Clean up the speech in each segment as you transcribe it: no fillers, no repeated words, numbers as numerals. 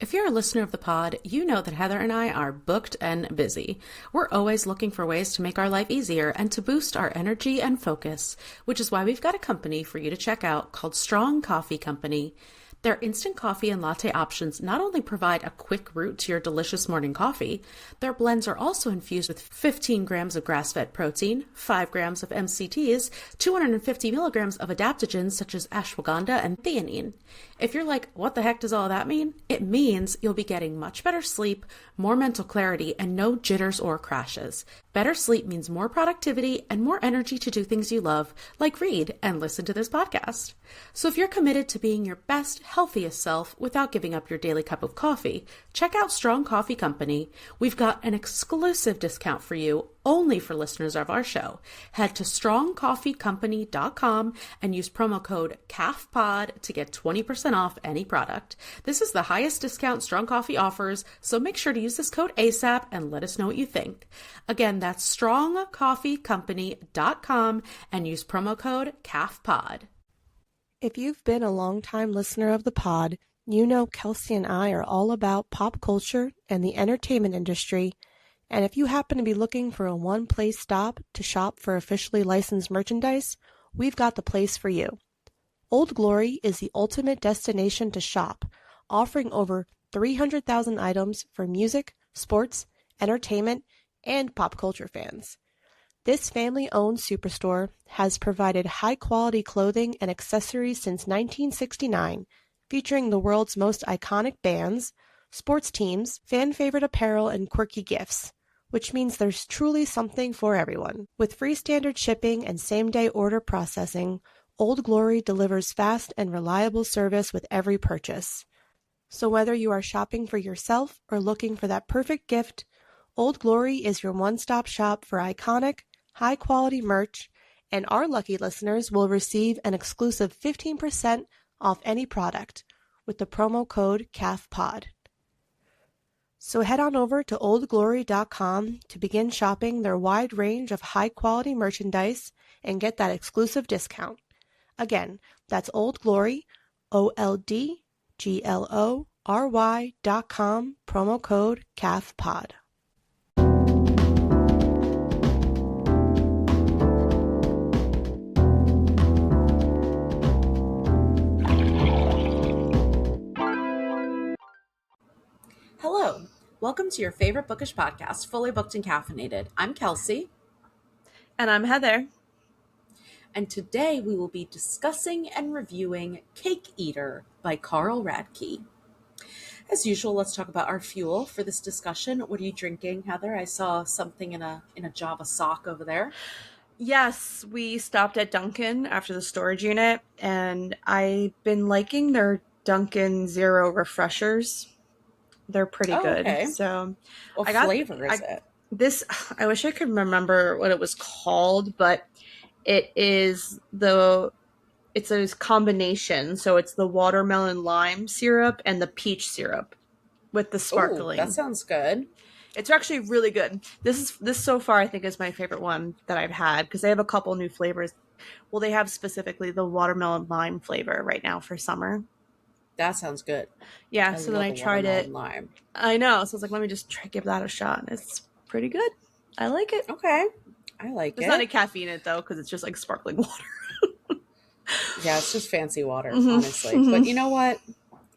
If you're a listener of the pod, you know that Heather and I are booked and busy. We're always looking for ways to make our life easier and to boost our energy and focus, which is why we've got a company for you to check out called Strong Coffee Company. Their instant coffee and latte options not only provide a quick route to your delicious morning coffee, their blends are also infused with 15 grams of grass-fed protein, 5 grams of MCTs, 250 milligrams of adaptogens such as ashwagandha and theanine. If you're like, what the heck does all that mean? It means you'll be getting much better sleep, more mental clarity, and no jitters or crashes. Better sleep means more productivity and more energy to do things you love, like read and listen to this podcast. So if you're committed to being your best, healthiest self without giving up your daily cup of coffee, check out Strong Coffee Company. We've got an exclusive discount for you only for listeners of our show. Head to strongcoffeecompany.com and use promo code CAFPOD to get 20% off any product. This is the highest discount Strong Coffee offers, so make sure to use this code ASAP and let us know what you think. Again, that's strongcoffeecompany.com and use promo code CAFPOD. If you've been a long-time listener of the pod, you know Kelsey and I are all about pop culture and the entertainment industry. And if you happen to be looking for a one-place stop to shop for officially licensed merchandise, we've got the place for you. Old Glory is the ultimate destination to shop, offering over 300,000 items for music, sports, entertainment, and pop culture fans. This family-owned superstore has provided high-quality clothing and accessories since 1969, featuring the world's most iconic bands, sports teams, fan-favorite apparel, and quirky gifts, which means there's truly something for everyone. With free standard shipping and same-day order processing, Old Glory delivers fast and reliable service with every purchase. So whether you are shopping for yourself or looking for that perfect gift, Old Glory is your one-stop shop for iconic, high-quality merch, and our lucky listeners will receive an exclusive 15% off any product with the promo code CAFPOD. So head on over to oldglory.com to begin shopping their wide range of high-quality merchandise and get that exclusive discount. Again, that's Old Glory, oldglory.com, promo code CAFPOD. Hello, welcome to your favorite bookish podcast, Fully Booked and Caffeinated. I'm Kelsey. And I'm Heather. And today we will be discussing and reviewing Cake Eater by Carl Radke. As usual, let's talk about our fuel for this discussion. What are you drinking, Heather? I saw something in a Java sock over there. Yes, we stopped at Dunkin' after the storage unit, and I've been liking their Dunkin' Zero refreshers. They're pretty good. Okay. So What flavor is it? I wish I could remember what it was called, but it's a combination. So it's the watermelon lime syrup and the peach syrup with the sparkling. Ooh, that sounds good. It's actually really good. This so far I think is my favorite one that I've had because they have a couple new flavors. Well, they have specifically the watermelon lime flavor right now for summer. That sounds good. Yeah, so then I tried it. Lime. I know. So I was like, let me just give that a shot. It's pretty good. I like it. Okay. I like it. It's not a caffeine in it, though, because it's just like sparkling water. Yeah, it's just fancy water, honestly. Mm-hmm. But you know what?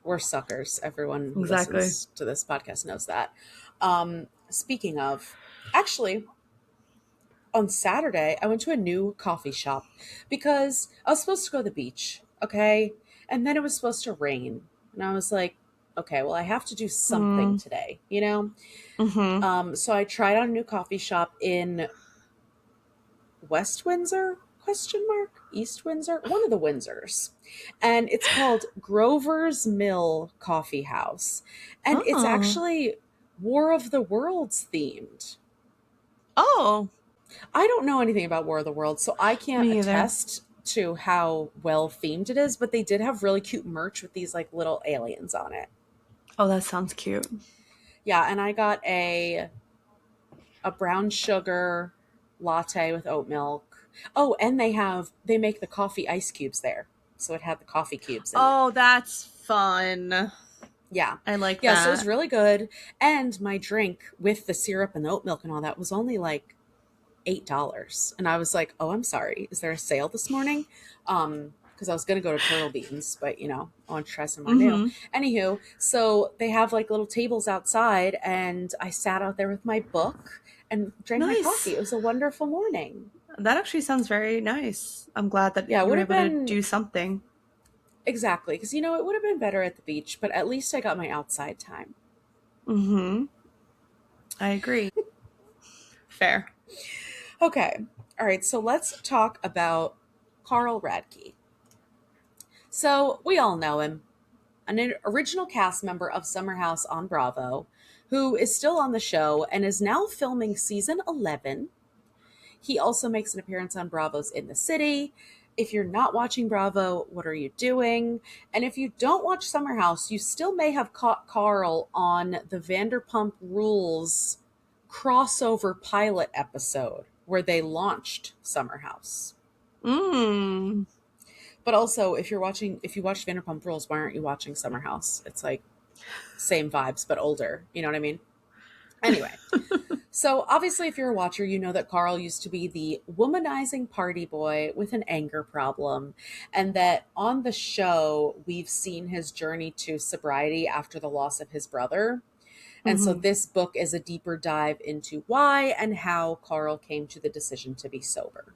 We're suckers. Everyone who listens to this podcast knows that. Speaking of, actually, on Saturday, I went to a new coffee shop because I was supposed to go to the beach, okay? And then it was supposed to rain. And I was like, okay, well, I have to do something today, you know? Mm-hmm. So I tried out a new coffee shop in West Windsor, ? East Windsor? One of the Windsors. And it's called Grover's Mill Coffee House. And it's actually War of the Worlds themed. Oh. I don't know anything about War of the Worlds, so I can't attest to how well themed it is, but they did have really cute merch with these like little aliens on it. Oh, that sounds cute. Yeah, and I got a brown sugar latte with oat milk. Oh, and they make the coffee ice cubes there. So it had the coffee cubes in it. Oh, that's fun. Yeah. I like Yeah, so it was that. really good. And my drink with the syrup and the oat milk and all that was only like $8. And I was like, oh, I'm sorry. Is there a sale this morning? Because I was going to go to Turtle Beans, but I want to try somewhere new. Mm-hmm. Anywho, so they have like little tables outside, and I sat out there with my book and drank my coffee. Nice. It was a wonderful morning. That actually sounds very nice. I'm glad that Yeah, it you would were have able to been do something. exactly because it would have been better at the beach, but at least I got my outside time. Mm-hmm. I agree. Fair. Okay. All right. So let's talk about Carl Radke. So we all know him, an original cast member of Summer House on Bravo, who is still on the show and is now filming season 11. He also makes an appearance on Bravo's In the City. If you're not watching Bravo, what are you doing? And if you don't watch Summer House, you still may have caught Carl on the Vanderpump Rules crossover pilot episode where they launched Summer House. Mm. But also, if you watched Vanderpump Rules, why aren't you watching Summer House? It's like same vibes, but older. You know what I mean? Anyway, so obviously, if you're a watcher, you know that Carl used to be the womanizing party boy with an anger problem, and that on the show, we've seen his journey to sobriety after the loss of his brother. And so Mm-hmm. this book is a deeper dive into why and how Carl came to the decision to be sober.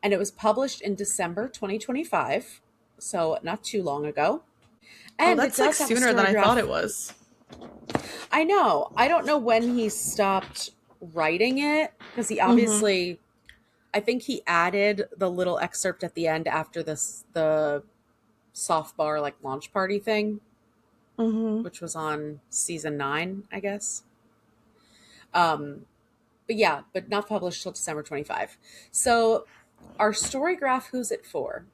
And it was published in December 2025, so not too long ago. Oh, And it that's like does have a sooner than story I thought it graph. was. I know. I don't know when he stopped writing it because he Mm-hmm. obviously, I think he added the little excerpt at the end after the soft bar like launch party thing, Mm-hmm. which was on season 9, I guess. Um, but yeah, but not published till December 25. So our story graph, who's it for?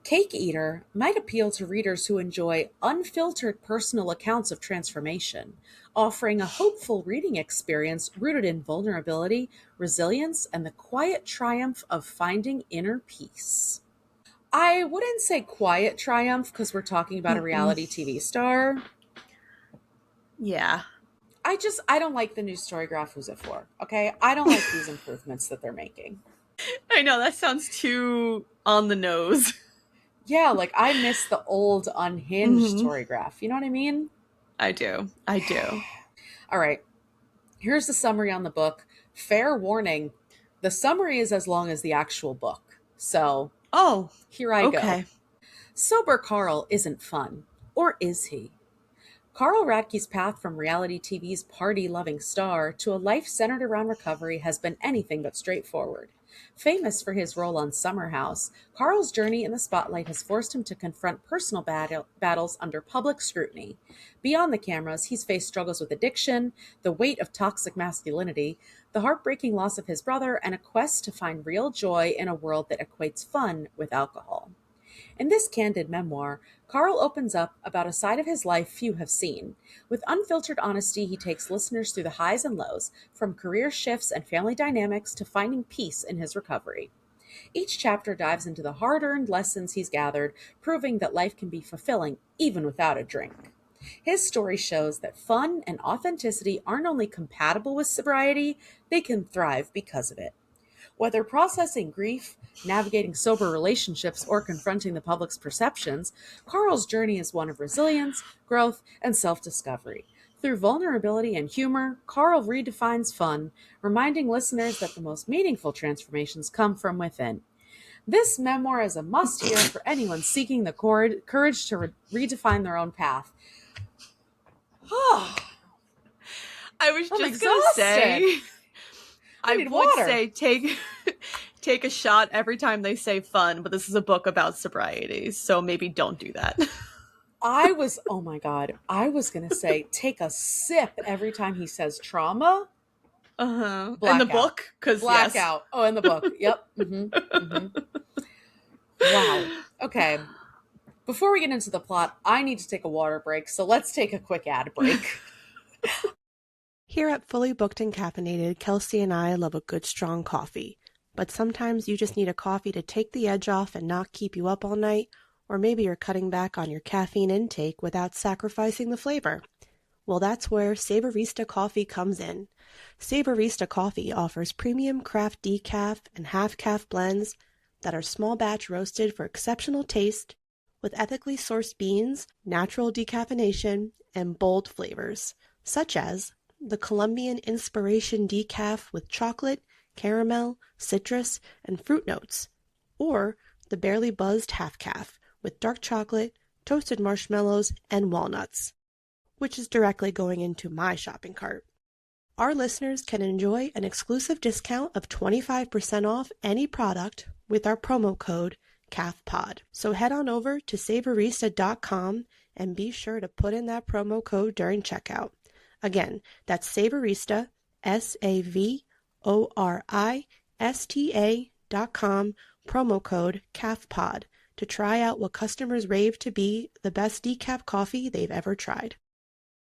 Cake Eater might appeal to readers who enjoy unfiltered personal accounts of transformation, offering a hopeful reading experience rooted in vulnerability, resilience, and the quiet triumph of finding inner peace. I wouldn't say quiet triumph because we're talking about a Mm-mm. reality TV star. Yeah. I don't like the new story graph who's it for. Okay. I don't like these improvements that they're making. I know, that sounds too on the nose. Yeah, like I miss the old unhinged Mm-hmm. story graph. You know what I mean? I do. I do. All right. Here's the summary on the book. Fair warning, the summary is as long as the actual book. So Oh, here I go. okay. Sober Carl isn't fun. Or is he? Carl Radke's path from reality TV's party-loving star to a life centered around recovery has been anything but straightforward. Famous for his role on Summer House, Carl's journey in the spotlight has forced him to confront personal battles under public scrutiny. Beyond the cameras, he's faced struggles with addiction, the weight of toxic masculinity, the heartbreaking loss of his brother, and a quest to find real joy in a world that equates fun with alcohol. In this candid memoir, Carl opens up about a side of his life few have seen. With unfiltered honesty, he takes listeners through the highs and lows, from career shifts and family dynamics to finding peace in his recovery. Each chapter dives into the hard earned lessons he's gathered, proving that life can be fulfilling even without a drink. His story shows that fun and authenticity aren't only compatible with sobriety, they can thrive because of it. Whether processing grief, navigating sober relationships, or confronting the public's perceptions, Carl's journey is one of resilience, growth, and self discovery. Through vulnerability and humor, Carl redefines fun, reminding listeners that the most meaningful transformations come from within. This memoir is a must hear for anyone seeking the courage to redefine their own path. I was I'm just gonna exhausted. say, I I need would water. say take a shot every time they say fun, but this is a book about sobriety, so maybe don't do that. Oh my God, I was going to say, take a sip every time he says trauma. Uh-huh. In the Blackout. book, because yes. Blackout. Oh, in the book. Yep. Wow. Okay. Before we get into the plot, I need to take a water break. So let's take a quick ad break. Here at Fully Booked and Caffeinated, Kelsey and I love a good strong coffee. But sometimes you just need a coffee to take the edge off and not keep you up all night, Or maybe you're cutting back on your caffeine intake without sacrificing the flavor. Well, that's where Savorista Coffee comes in. Savorista Coffee offers premium craft decaf and half-calf blends that are small batch roasted for exceptional taste with ethically sourced beans, natural decaffeination, and bold flavors, such as the Colombian Inspiration Decaf with chocolate, caramel, citrus, and fruit notes, or the Barely Buzzed Half-Calf with dark chocolate, toasted marshmallows, and walnuts, which is directly going into my shopping cart. Our listeners can enjoy an exclusive discount of 25% off any product with our promo code CAFPOD. So head on over to savorista.com and be sure to put in that promo code during checkout. Again, that's Savorista, SAVORISTA.com, promo code CAFPOD to try out what customers rave to be the best decaf coffee they've ever tried.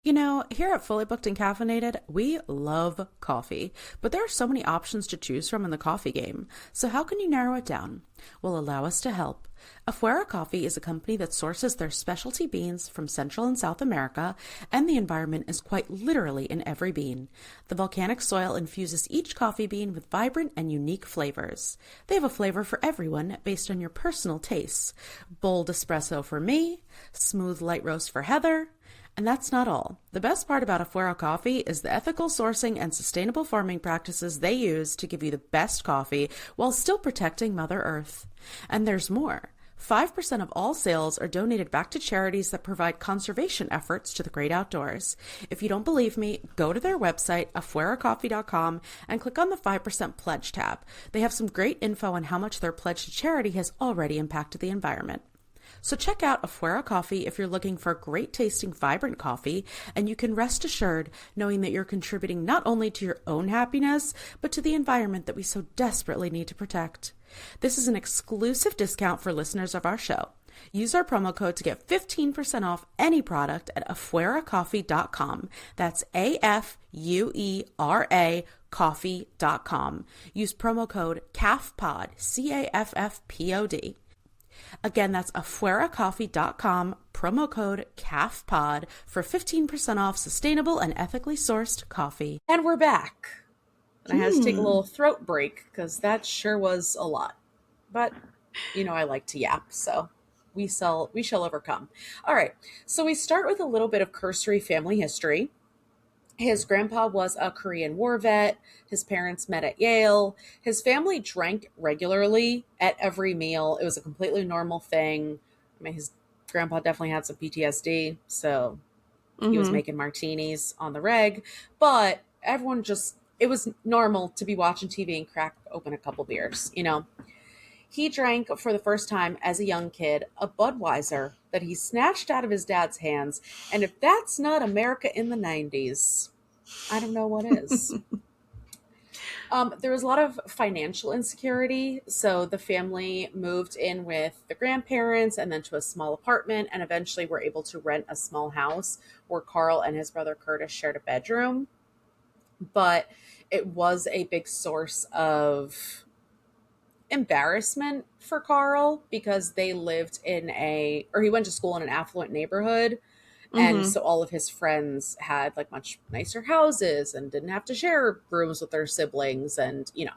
You know, here at Fully Booked and Caffeinated, we love coffee, but there are so many options to choose from in the coffee game. So how can you narrow it down? Well, allow us to help. Afuera Coffee is a company that sources their specialty beans from Central and South America, and the environment is quite literally in every bean. The volcanic soil infuses each coffee bean with vibrant and unique flavors. They have a flavor for everyone based on your personal tastes. Bold espresso for me, smooth light roast for Heather. And that's not all. The best part about Afuera Coffee is the ethical sourcing and sustainable farming practices they use to give you the best coffee while still protecting Mother Earth. And there's more. 5% of all sales are donated back to charities that provide conservation efforts to the great outdoors. If you don't believe me, go to their website, afueracoffee.com, and click on the 5% pledge tab. They have some great info on how much their pledge to charity has already impacted the environment. So check out Afuera Coffee if you're looking for great tasting, vibrant coffee, and you can rest assured knowing that you're contributing not only to your own happiness, but to the environment that we so desperately need to protect. This is an exclusive discount for listeners of our show. Use our promo code to get 15% off any product at afueracoffee.com. That's AFUERA coffee.com. Use promo code CAFPOD, CAFFPOD. Again, that's afueracoffee.com, promo code CAFPOD for 15% off sustainable and ethically sourced coffee. And we're back. And I had to take a little throat break because that sure was a lot. But, you know, I like to yap, so we shall overcome. All right, so we start with a little bit of cursory family history. His grandpa was a Korean War vet. His parents met at Yale. His family drank regularly at every meal. It was a completely normal thing. I mean, his grandpa definitely had some PTSD, so he was making martinis on the reg. But everyone it was normal to be watching TV and crack open a couple beers, you know. He drank for the first time as a young kid a Budweiser that he snatched out of his dad's hands. And if that's not America in the 90s, I don't know what is. There was a lot of financial insecurity. So the family moved in with the grandparents and then to a small apartment and eventually were able to rent a small house where Carl and his brother Curtis shared a bedroom. But it was a big source of embarrassment for Carl because they lived he went to school in an affluent neighborhood. And so all of his friends had like much nicer houses and didn't have to share rooms with their siblings. And, you know,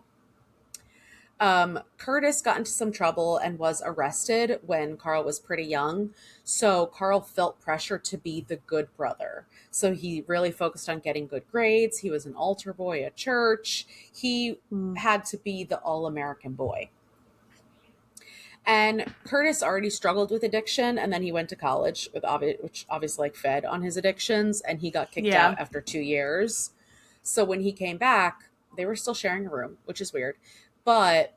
Curtis got into some trouble and was arrested when Carl was pretty young. So Carl felt pressure to be the good brother. So he really focused on getting good grades. He was an altar boy at church. He had to be the all-American boy. And Curtis already struggled with addiction, and then he went to college, which obviously like fed on his addictions, and he got kicked out after 2 years. So when he came back, they were still sharing a room, which is weird. But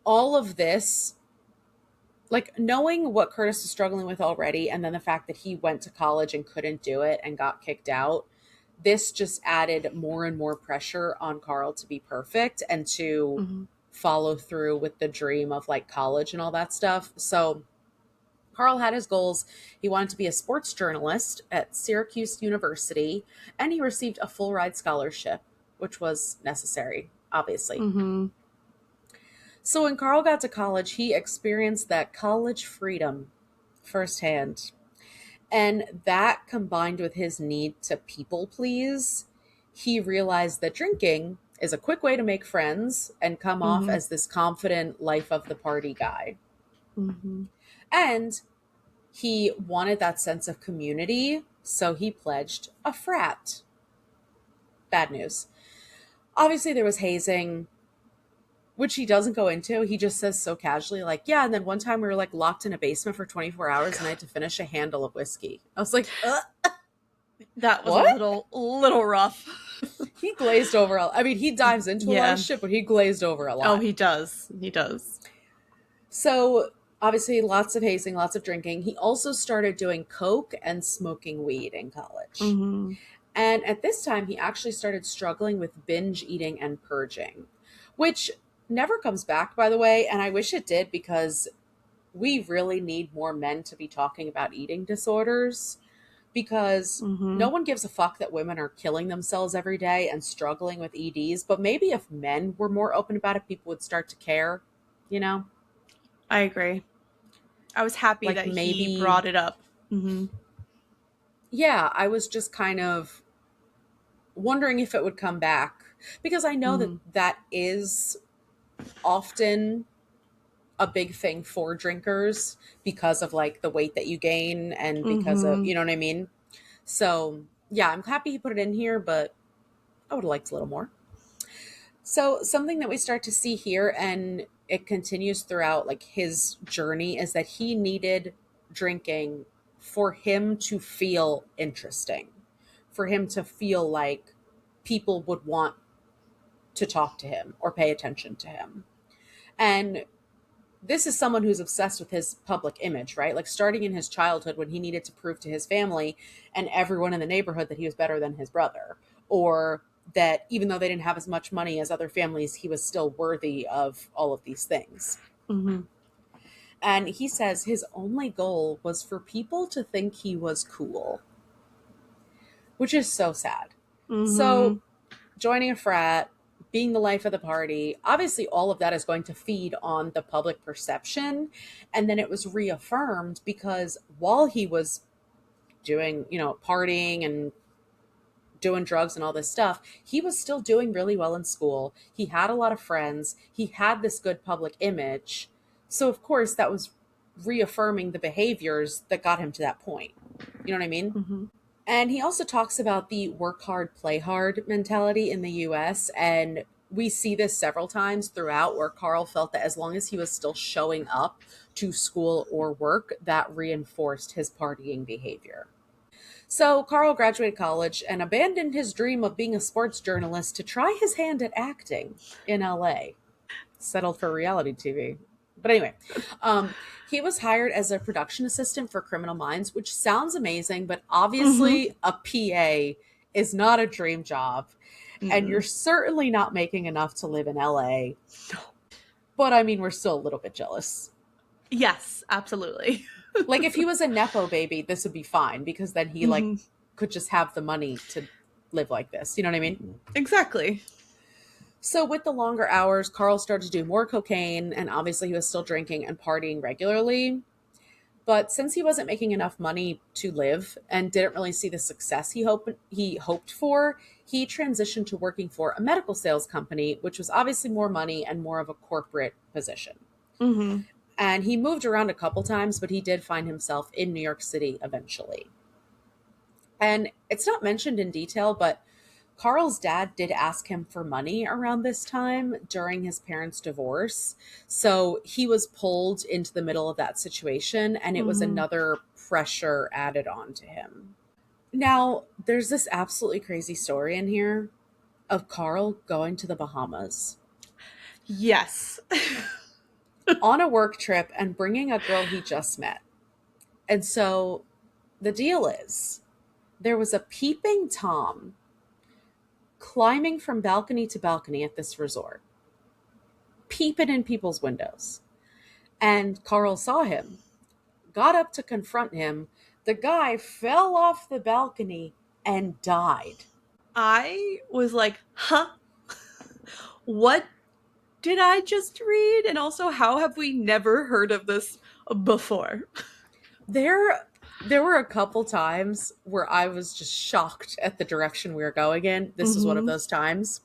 all of this, like knowing what Curtis was struggling with already, and then the fact that he went to college and couldn't do it and got kicked out, this just added more and more pressure on Carl to be perfect and to follow through with the dream of like college and all that stuff. So Carl had his goals. He wanted to be a sports journalist at Syracuse University, and he received a full ride scholarship, which was necessary, obviously. So when Carl got to college, he experienced that college freedom firsthand. And that combined with his need to people please, he realized that drinking is a quick way to make friends and come off Mm-hmm. as this confident life of the party guy. Mm-hmm. And he wanted that sense of community, so he pledged a frat. Bad news. Obviously, there was hazing, which he doesn't go into. He just says so casually, like, yeah, and then one time we were like locked in a basement for 24 hours and I had to finish a handle of whiskey. I was like, That was a what? little rough. He glazed over. I mean, he dives into a lot of shit, but he glazed over a lot. Oh, he does. He does. So, obviously, lots of hazing, lots of drinking. He also started doing coke and smoking weed in college. Mm-hmm. And at this time, he actually started struggling with binge eating and purging, which never comes back, by the way. And I wish it did, because we really need more men to be talking about eating disorders, because Mm-hmm. no one gives a fuck that women are killing themselves every day and struggling with EDs. But maybe if men were more open about it, people would start to care, you know? I agree. I was happy Like that maybe, he brought it up. Mm-hmm. yeah, I was just kind of wondering if it would come back, because I know that Mm-hmm. that is often a big thing for drinkers because of like the weight that you gain and because of, Mm-hmm. you know what I mean? So, yeah, I'm happy he put it in here, but I would have liked a little more. So, something that we start to see here, and it continues throughout like his journey, is that he needed drinking for him to feel interesting, for him to feel like people would want to talk to him or pay attention to him. And this is someone who's obsessed with his public image, right? Like starting in his childhood when he needed to prove to his family and everyone in the neighborhood that he was better than his brother, or that even though they didn't have as much money as other families, he was still worthy of all of these things. Mm-hmm. And he says his only goal was for people to think he was cool, which is so sad. Mm-hmm. So joining a frat, being the life of the party, obviously all of that is going to feed on the public perception. And then it was reaffirmed because while he was doing, partying and doing drugs and all this stuff, he was still doing really well in school. He had a lot of friends. He had this good public image. So, of course, that was reaffirming the behaviors that got him to that point. You know what I mean? Mm-hmm. And he also talks about the work hard, play hard mentality in the US. And we see this several times throughout, where Carl felt that as long as he was still showing up to school or work, that reinforced his partying behavior. So Carl graduated college and abandoned his dream of being a sports journalist to try his hand at acting in LA. Settled for reality TV. But anyway, he was hired as a production assistant for Criminal Minds, which sounds amazing, but Mm-hmm. obviously a PA is not a dream job. And you're certainly not making enough to live in LA. But I mean, we're still a little bit jealous. Yes, absolutely. Like if he was a Nepo baby, this would be fine, because then he like Mm-hmm. could just have the money to live like this. You know what I mean? Exactly. So with the longer hours, Carl started to do more cocaine, and obviously he was still drinking and partying regularly. But since he wasn't making enough money to live and didn't really see the success he hoped for, he transitioned to working for a medical sales company, which was obviously more money and more of a corporate position. Mm-hmm. And he moved around a couple times, but he did find himself in New York City eventually. And it's not mentioned in detail, but Carl's dad did ask him for money around this time during his parents' divorce. So he was pulled into the middle of that situation, and it was Mm-hmm. another pressure added on to him. Now, there's this absolutely crazy story in here of Carl going to the Bahamas Yes. on a work trip and bringing a girl he just met. And so the deal is there was a peeping Tom climbing from balcony to balcony at this resort, peeping in people's windows. And Carl saw him, got up to confront him. The guy fell off the balcony and died. I was like, huh? What did I just read? And also, how have we never heard of this before? There were a couple times where I was just shocked at the direction we were going in. This was one of those times.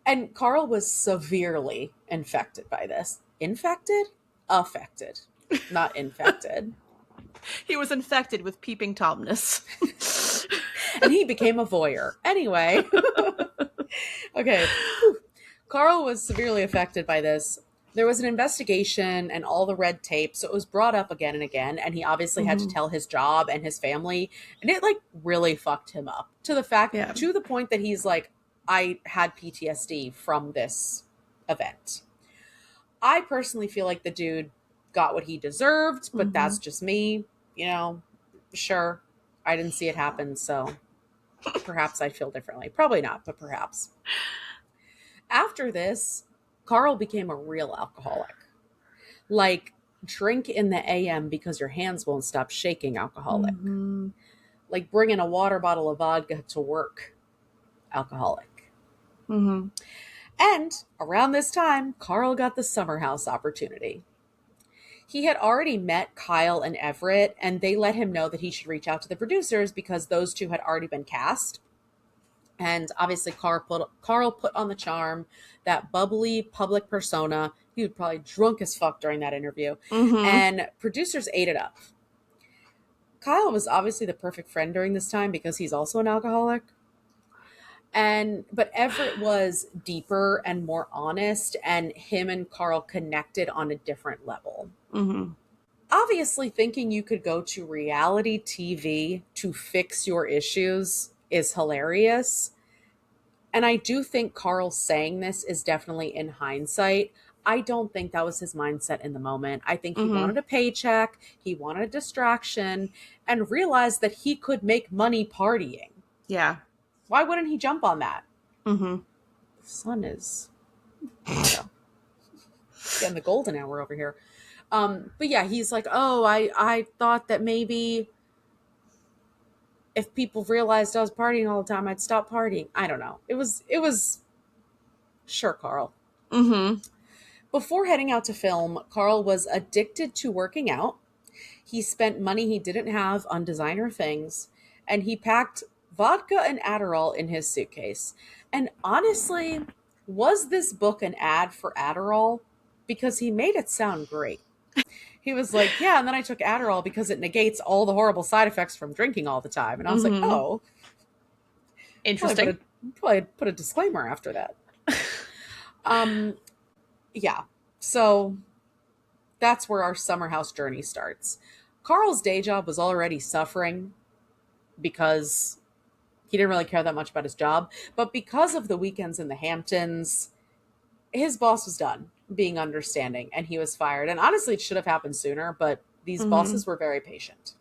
And Carl was severely infected by this. Infected? Affected. Not infected. He was infected with peeping Tomness. And he became a voyeur. Anyway. Okay. Carl was severely affected by this. There was an investigation and all the red tape, so it was brought up again and again, and he obviously had to tell his job and his family, and it like really fucked him up to the point that he's like, I had PTSD from this event. I personally feel like the dude got what he deserved, but that's just me, you know. Sure, I didn't see it happen, so perhaps I'd feel differently. Probably not, but perhaps. After this, Carl became a real alcoholic. Like, drink in the AM because your hands won't stop shaking alcoholic. Like, bringing a water bottle of vodka to work alcoholic. And around this time, Carl got the summer house opportunity. He had already met Kyle and Everett, and they let him know that he should reach out to the producers because those two had already been cast. And obviously Carl put on the charm, that bubbly public persona. He was probably drunk as fuck during that interview. And producers ate it up. Kyle was obviously the perfect friend during this time because he's also an alcoholic. But Everett was deeper and more honest, and him and Carl connected on a different level. Obviously, thinking you could go to reality TV to fix your issues is hilarious. And I do think Carl saying this is definitely in hindsight. I don't think that was his mindset in the moment. I think he wanted a paycheck, he wanted a distraction, and realized that he could make money partying. Yeah. Why wouldn't he jump on that? The sun is getting the golden hour over here. But yeah, he's like, oh, I thought that maybe if people realized I was partying all the time, I'd stop partying. I don't know. It was sure, Carl. Before heading out to film, Carl was addicted to working out. He spent money he didn't have on designer things, and he packed vodka and Adderall in his suitcase. And honestly, was this book an ad for Adderall? Because he made it sound great. He was like, yeah, and then I took Adderall because it negates all the horrible side effects from drinking all the time. And I was like, oh. Interesting. Probably put a disclaimer after that. Yeah. So that's where our summer house journey starts. Carl's day job was already suffering because he didn't really care that much about his job. But because of the weekends in the Hamptons, his boss was done being understanding and he was fired. And honestly, it should have happened sooner, but these bosses were very patient.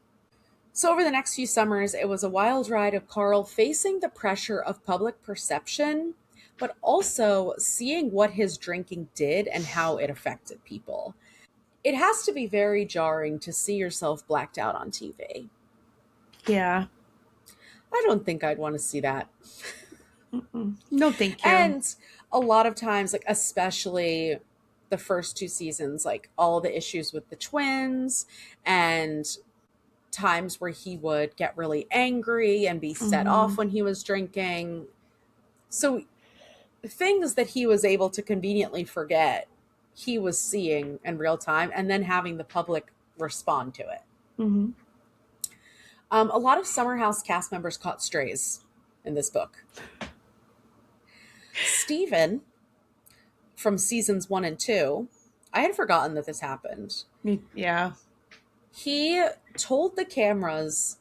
So over the next few summers, it was a wild ride of Carl facing the pressure of public perception, but also seeing what his drinking did and how it affected people. It has to be very jarring to see yourself blacked out on TV. Yeah. I don't think I'd want to see that. No, thank you. And a lot of times, like especially the first two seasons, like all the issues with the twins and times where he would get really angry and be set off when he was drinking. So things that he was able to conveniently forget, he was seeing in real time and then having the public respond to it. A lot of Summer House cast members caught strays in this book. Steven from seasons 1 and 2, I had forgotten that this happened. Yeah. He told the cameras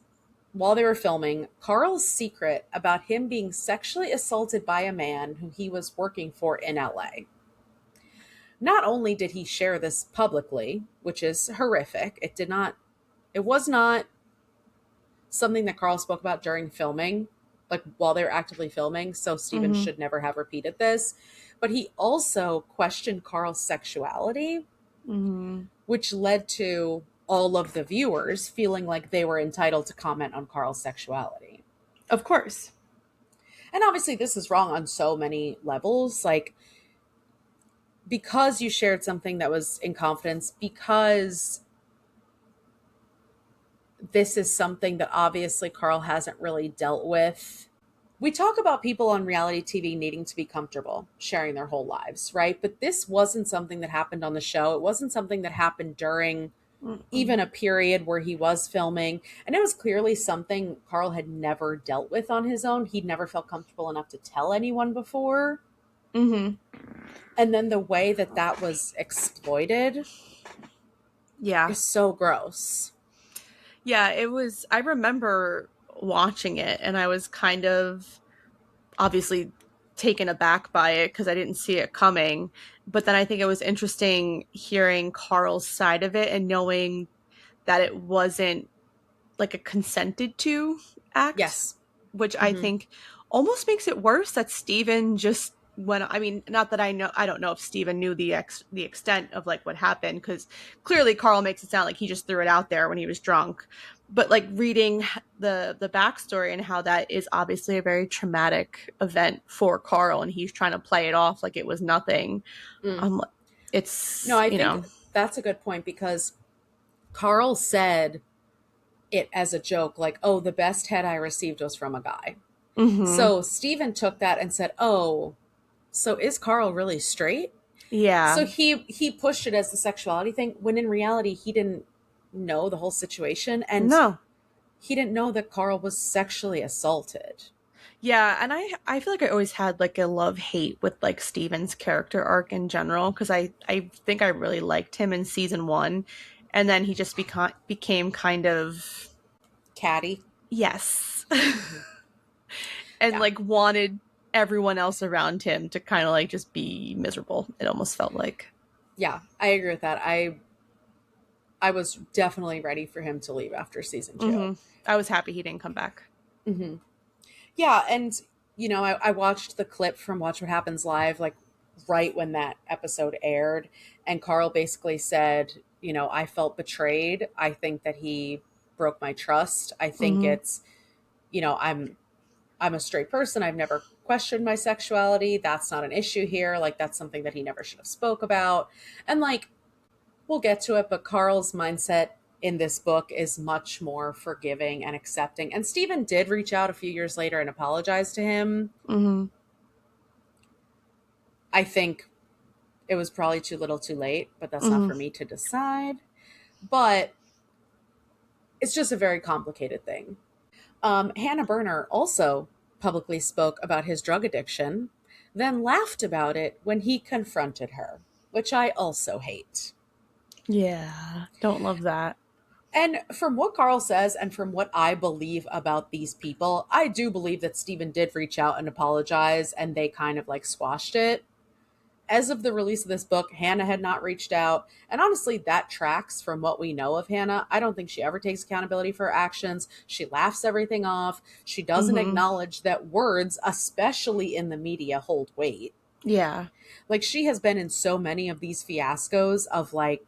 while they were filming Carl's secret about him being sexually assaulted by a man who he was working for in LA. Not only did he share this publicly, which is horrific, it was not something that Carl spoke about during filming, like while they were actively filming, so Steven should never have repeated this. But he also questioned Carl's sexuality, which led to all of the viewers feeling like they were entitled to comment on Carl's sexuality. Of course. And obviously this is wrong on so many levels. Like, because you shared something that was in confidence, because this is something that obviously Carl hasn't really dealt with. We talk about people on reality TV needing to be comfortable sharing their whole lives, right? But this wasn't something that happened on the show. It wasn't something that happened during even a period where he was filming. And it was clearly something Carl had never dealt with on his own. He'd never felt comfortable enough to tell anyone before. Mm-hmm. And then the way that that was exploited is so gross. Yeah, it was. I remember watching it and I was kind of obviously taken aback by it because I didn't see it coming. But then I think it was interesting hearing Carl's side of it and knowing that it wasn't like a consented to act, Yes. which I think almost makes it worse that Steven just when I mean, not that I don't know if Steven knew the extent of like what happened, because clearly Carl makes it sound like he just threw it out there when he was drunk. But like reading the backstory and how that is obviously a very traumatic event for Carl, and he's trying to play it off like it was nothing. It's No, I think that's a good point, because Carl said it as a joke, like, oh, the best head I received was from a guy. So Steven took that and said, oh, so is Carl really straight? Yeah. So he pushed it as the sexuality thing, when in reality he didn't know the whole situation, and No. he didn't know that Carl was sexually assaulted. Yeah, and I feel like I always had like a love-hate with like Steven's character arc in general, because I think I really liked him in season 1, and then he just became kind of Catty. yes. And Yeah. like wanted everyone else around him to kind of like just be miserable. It almost felt like. Yeah, I agree with that. I was definitely ready for him to leave after season 2. I was happy he didn't come back. Yeah, and I watched the clip from Watch What Happens Live, like right when that episode aired, and Carl basically said, I felt betrayed. I think that he broke my trust. I think it's, I'm a straight person. I've never questioned my sexuality. That's not an issue here. Like, that's something that he never should have spoke about. And like, we'll get to it, but Carl's mindset in this book is much more forgiving and accepting. And Stephen did reach out a few years later and apologize to him. I think it was probably too little too late, but that's not for me to decide. But it's just a very complicated thing. Hannah Berner also publicly spoke about his drug addiction, then laughed about it when he confronted her, which I also hate. Yeah, don't love that. And from what Carl says and from what I believe about these people, I do believe that Stephen did reach out and apologize, and they kind of like squashed it. As of the release of this book, Hannah had not reached out. And honestly, that tracks from what we know of Hannah. I don't think she ever takes accountability for her actions. She laughs everything off. She doesn't acknowledge that words, especially in the media, hold weight. Yeah. Like, she has been in so many of these fiascos of like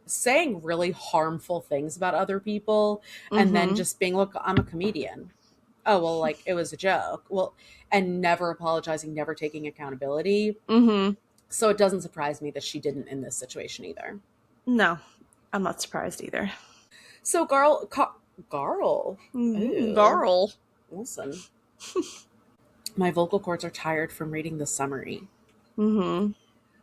saying really harmful things about other people and then just being, look, I'm a comedian. Oh, well, like, it was a joke. Well, and never apologizing, never taking accountability. So it doesn't surprise me that she didn't in this situation either. No, I'm not surprised either. So Garl. Garl. Listen. My vocal cords are tired from reading the summary.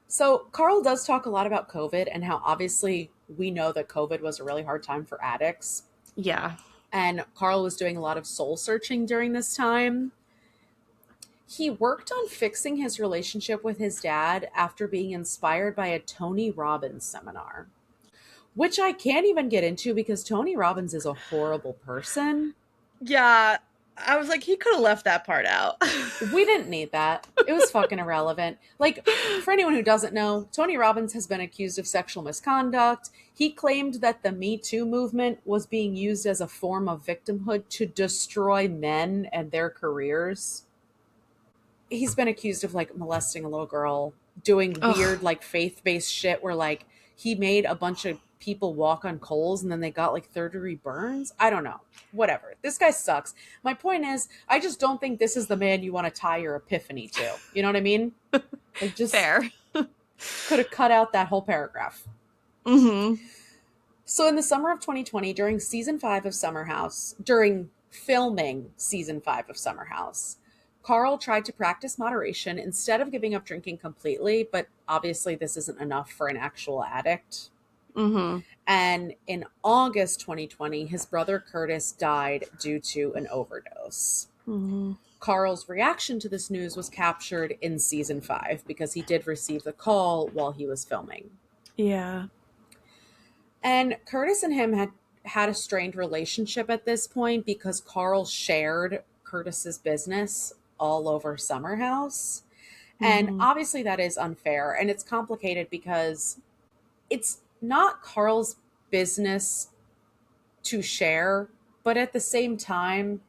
So Carl does talk a lot about COVID and how obviously we know that COVID was a really hard time for addicts. Yeah. And Carl was doing a lot of soul searching during this time. He worked on fixing his relationship with his dad after being inspired by a Tony Robbins seminar, which I can't even get into because Tony Robbins is a horrible person. Yeah, I was like, he could have left that part out. We didn't need that. It was fucking irrelevant. Like, for anyone who doesn't know, Tony Robbins has been accused of sexual misconduct. He claimed that the Me Too movement was being used as a form of victimhood to destroy men and their careers. He's been accused of like molesting a little girl, doing weird like faith-based shit where like he made a bunch of people walk on coals and then they got like third-degree burns. I don't know. Whatever. This guy sucks. My point is, I just don't think this is the man you want to tie your epiphany to. You know what I mean? Like, just fair. Could have cut out that whole paragraph. Mm-hmm. So in the summer of 2020, during filming season 5 of Summer House, Carl tried to practice moderation instead of giving up drinking completely, but obviously this isn't enough for an actual addict. Mm-hmm. And in August 2020, his brother Curtis died due to an overdose. Mm-hmm. Carl's reaction to this news was captured in season 5 because he did receive the call while he was filming. Yeah. And Curtis and him had a strained relationship at this point because Carl shared Curtis's business all over Summer House. And Mm-hmm. obviously that is unfair, and it's complicated because it's not Carl's business to share, but at the same time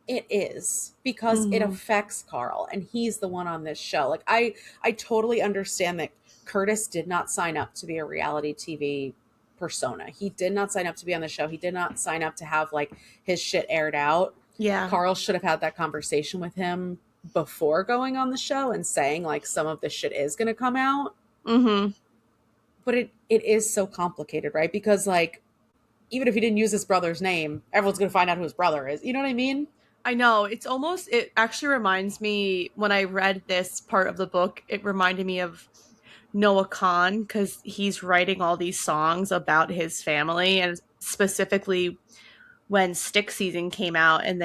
it is, because it Mm-hmm. affects Carl and he's the one on this show. Like I totally understand that Curtis did not sign up to be a reality TV persona. He did not sign up to be on the show. He did not sign up to have like his shit aired out. Yeah. Carl should have had that conversation with him before going on the show and saying like some of this shit is going to come out. Mm-hmm. But it is so complicated, right? Because like even if he didn't use his brother's name, everyone's going to find out who his brother is. You know what I mean? I know. It actually reminds me, when I read this part of the book, it reminded me of Noah Khan, because he's writing all these songs about his family, and specifically when Stick Season came out, and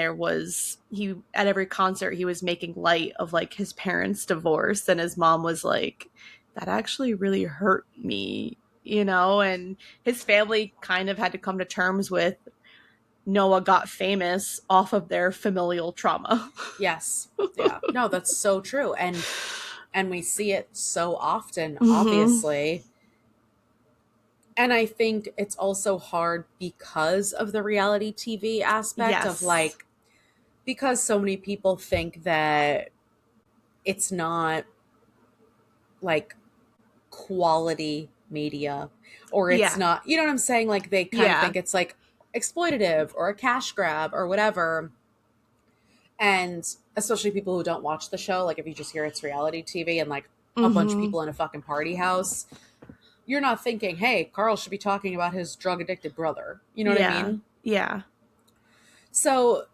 he at every concert he was making light of like his parents' divorce, and his mom was like, that actually really hurt me, and his family kind of had to come to terms with Noah got famous off of their familial trauma. Yes. Yeah. No, that's so true. And we see it so often, Mm-hmm. obviously. And I think it's also hard because of the reality TV aspect of Yes. like, because so many people think that it's not like quality media, or it's Yeah. not, you know what I'm saying? Like they kind of Yeah. think it's like exploitative or a cash grab or whatever. And especially people who don't watch the show, like if you just hear it's reality TV and like a bunch of Mm-hmm. people in a fucking party house, you're not thinking, hey, Carl should be talking about his drug addicted brother. You know what I mean? Yeah. So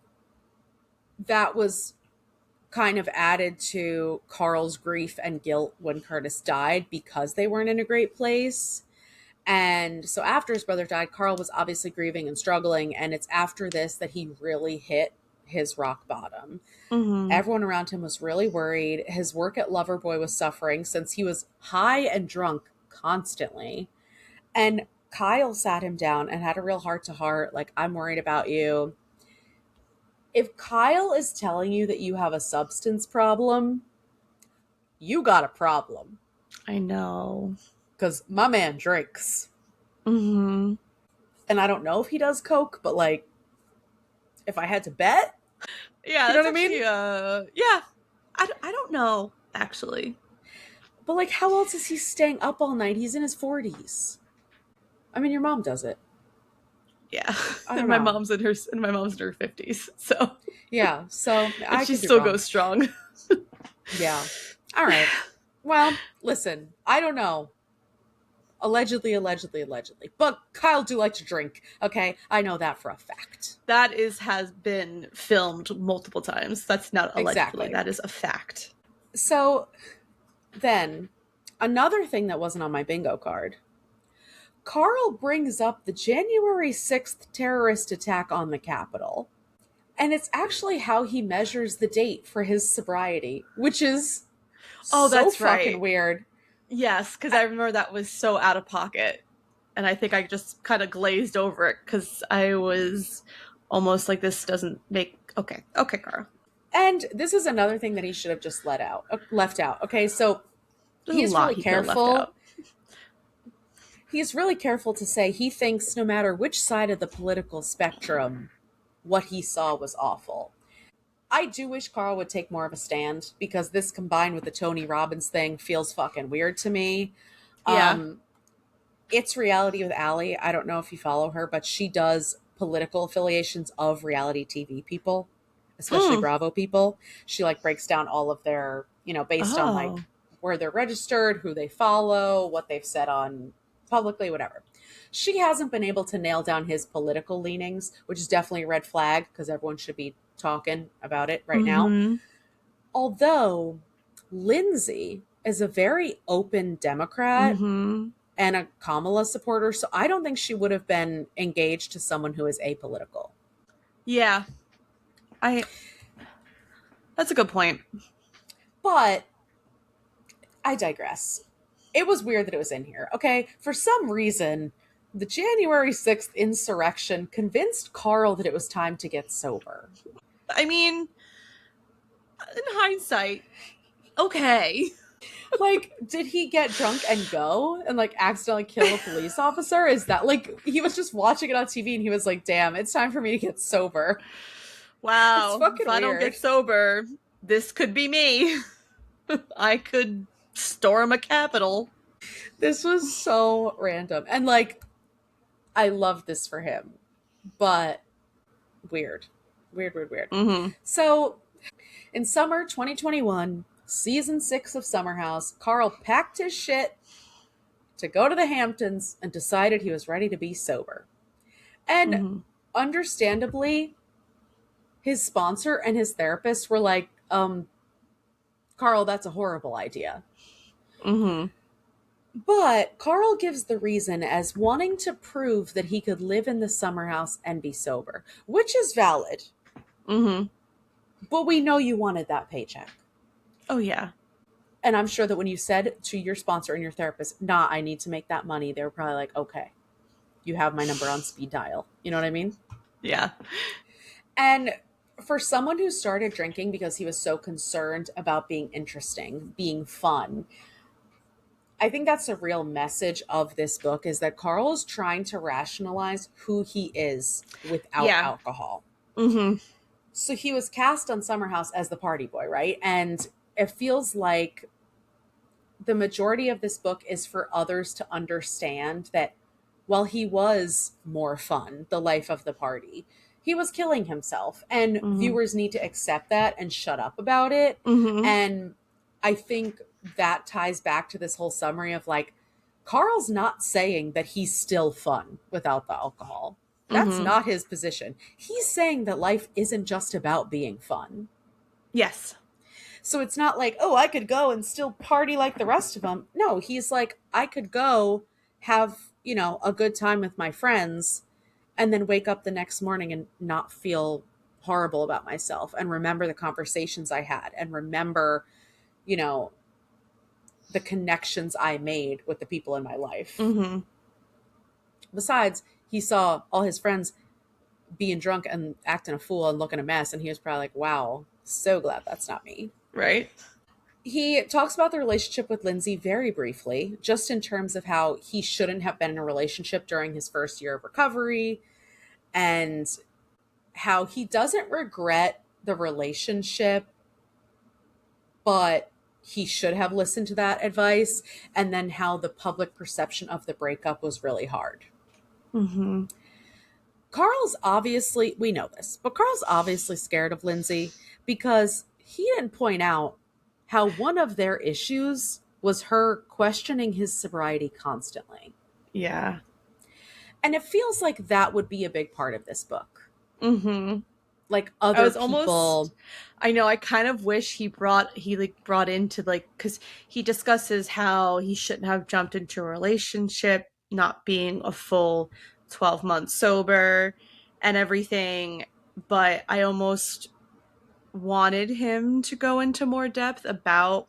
that was kind of added to Carl's grief and guilt when Curtis died because they weren't in a great place. And so after his brother died, Carl was obviously grieving and struggling. And it's after this that he really hit his rock bottom. Mm-hmm. Everyone around him was really worried. His work at Loverboy was suffering since he was high and drunk constantly. And Kyle sat him down and had a real heart to heart. Like, I'm worried about you. If Kyle is telling you that you have a substance problem, you got a problem. I know. Because my man drinks. Mm-hmm. And I don't know if he does coke, but like, if I had to bet. Yeah, you know what I mean? Yeah. I don't know, actually. But like, how else is he staying up all night? He's in his 40s. I mean, your mom does it. Yeah. I don't And my know. mom's in her 50s. So yeah, so I she could be still wrong. goes strong. Yeah. All right. Well, listen, I don't know. Allegedly. But Kyle do like to drink, okay? I know that for a fact. That has been filmed multiple times. That's not allegedly. Exactly. That is a fact. So then, another thing that wasn't on my bingo card. Carl brings up the January 6th terrorist attack on the Capitol. And it's actually how he measures the date for his sobriety, which is that's fucking right. Weird. Yes, because I remember that was so out of pocket. And I think I just kind of glazed over it because I was almost like, this doesn't make... Okay, Carl. And this is another thing that he should have just left out. Okay, so he's really careful. He's really careful to say he thinks no matter which side of the political spectrum, what he saw was awful. I do wish Carl would take more of a stand, because this combined with the Tony Robbins thing feels fucking weird to me. Yeah. It's Reality with Allie. I don't know if you follow her, but she does political affiliations of reality TV people, especially Bravo people. She like breaks down all of their, based on like where they're registered, who they follow, what they've said on publicly, whatever. She hasn't been able to nail down his political leanings, which is definitely a red flag because everyone should be talking about it right now. Although Lindsay is a very open Democrat and a Kamala supporter, so I don't think she would have been engaged to someone who is apolitical. Yeah. That's a good point. But I digress. It was weird that it was in here. Okay, for some reason, the January 6th insurrection convinced Carl that it was time to get sober. I mean, in hindsight, okay. Like, did he get drunk and go and like accidentally kill a police officer? Is that like he was just watching it on TV and he was like, damn, it's time for me to get sober. Wow. It's fucking if I don't weird. get sober, this could be me. I could storm a Capitol. This was so random. And like, I love this for him, but weird. Weird. So in summer 2021, season 6 of Summer House, Carl packed his shit to go to the Hamptons and decided he was ready to be sober. And understandably, his sponsor and his therapist were like, Carl, that's a horrible idea. But Carl gives the reason as wanting to prove that he could live in the summer house and be sober, which is valid. But we know you wanted that paycheck. Oh, yeah. And I'm sure that when you said to your sponsor and your therapist, nah, I need to make that money, they were probably like, okay, you have my number on speed dial. You know what I mean? Yeah. And for someone who started drinking because he was so concerned about being interesting, being fun, I think that's a real message of this book, is that Carl is trying to rationalize who he is without alcohol. So he was cast on Summer House as the party boy, right? And it feels like the majority of this book is for others to understand that while he was more fun, the life of the party, he was killing himself. And viewers need to accept that and shut up about it. And I think that ties back to this whole summary of like, Carl's not saying that he's still fun without the alcohol. That's not his position. He's saying that life isn't just about being fun. Yes. So it's not like, oh, I could go and still party like the rest of them. No, he's like, I could go have, you know, a good time with my friends and then wake up the next morning and not feel horrible about myself and remember the conversations I had and remember, you know, the connections I made with the people in my life. Besides, he saw all his friends being drunk and acting a fool and looking a mess. And he was probably like, wow, so glad that's not me. Right. He talks about the relationship with Lindsay very briefly, just in terms of how he shouldn't have been in a relationship during his first year of recovery and how he doesn't regret the relationship, but he should have listened to that advice, and then how the public perception of the breakup was really hard. Carl's obviously, we know this, but Carl's obviously scared of Lindsay because he didn't point out how one of their issues was her questioning his sobriety constantly. Yeah. And it feels like that would be a big part of this book. Like other people. I know, I kind of wish he brought into like, because he discusses how he shouldn't have jumped into a relationship, not being a full 12 months sober and everything. But I almost wanted him to go into more depth about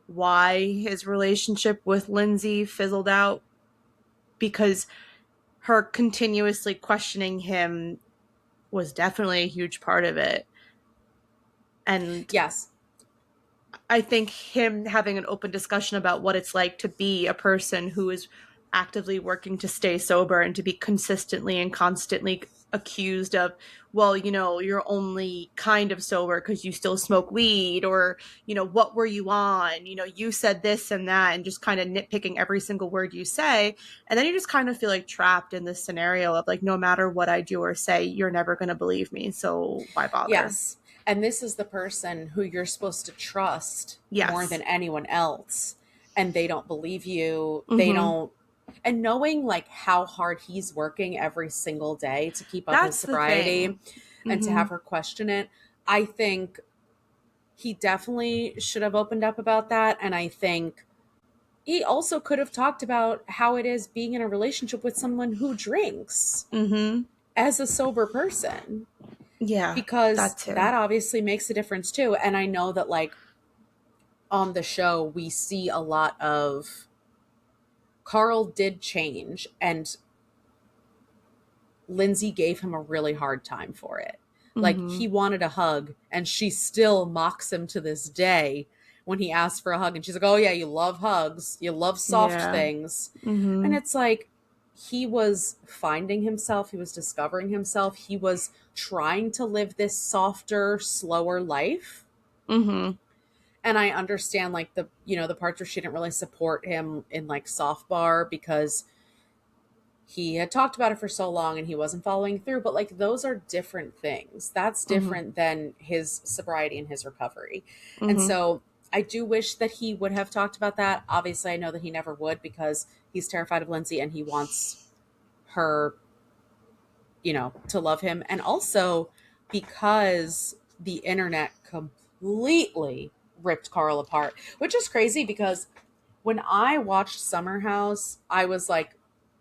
why his relationship with Lindsay fizzled out, because her continuously questioning him was definitely a huge part of it. And yes, I think him having an open discussion about what it's like to be a person who is actively working to stay sober and to be consistently and constantly accused of, well, you know, you're only kind of sober because you still smoke weed, or, you know, what were you on? You know, you said this and that, and just kind of nitpicking every single word you say. And then you just kind of feel like trapped in this scenario of like, no matter what I do or say, you're never going to believe me. So why bother? Yes. And this is the person who you're supposed to trust more Yes. than anyone else. And they don't believe you. Mm-hmm. They don't. And knowing like how hard he's working every single day to keep up his That's the sobriety thing. and to Mm-hmm. have her question it, I think he definitely should have opened up about that. And I think he also could have talked about how it is being in a relationship with someone who drinks Mm-hmm. as a sober person, Yeah, because that too. that obviously makes a difference too. And I know that like on the show, we see a lot of Carl did change, and Lindsay gave him a really hard time for it. Like Mm-hmm. he wanted a hug, and she still mocks him to this day when he asks for a hug. And she's like, oh, yeah, you love hugs. You love soft Yeah. things. Mm-hmm. And it's like he was finding himself. He was discovering himself. He was trying to live this softer, slower life. Mm-hmm. And I understand like the, you know, the parts where she didn't really support him in like soft bar because he had talked about it for so long and he wasn't following through. But like those are different things. That's different than his sobriety and his recovery. And Mm-hmm. so I do wish that he would have talked about that. Obviously, I know that he never would because he's terrified of Lindsay and he wants her, you know, to love him. And also because the internet completely ripped Carl apart, which is crazy because when I watched Summer House, I was like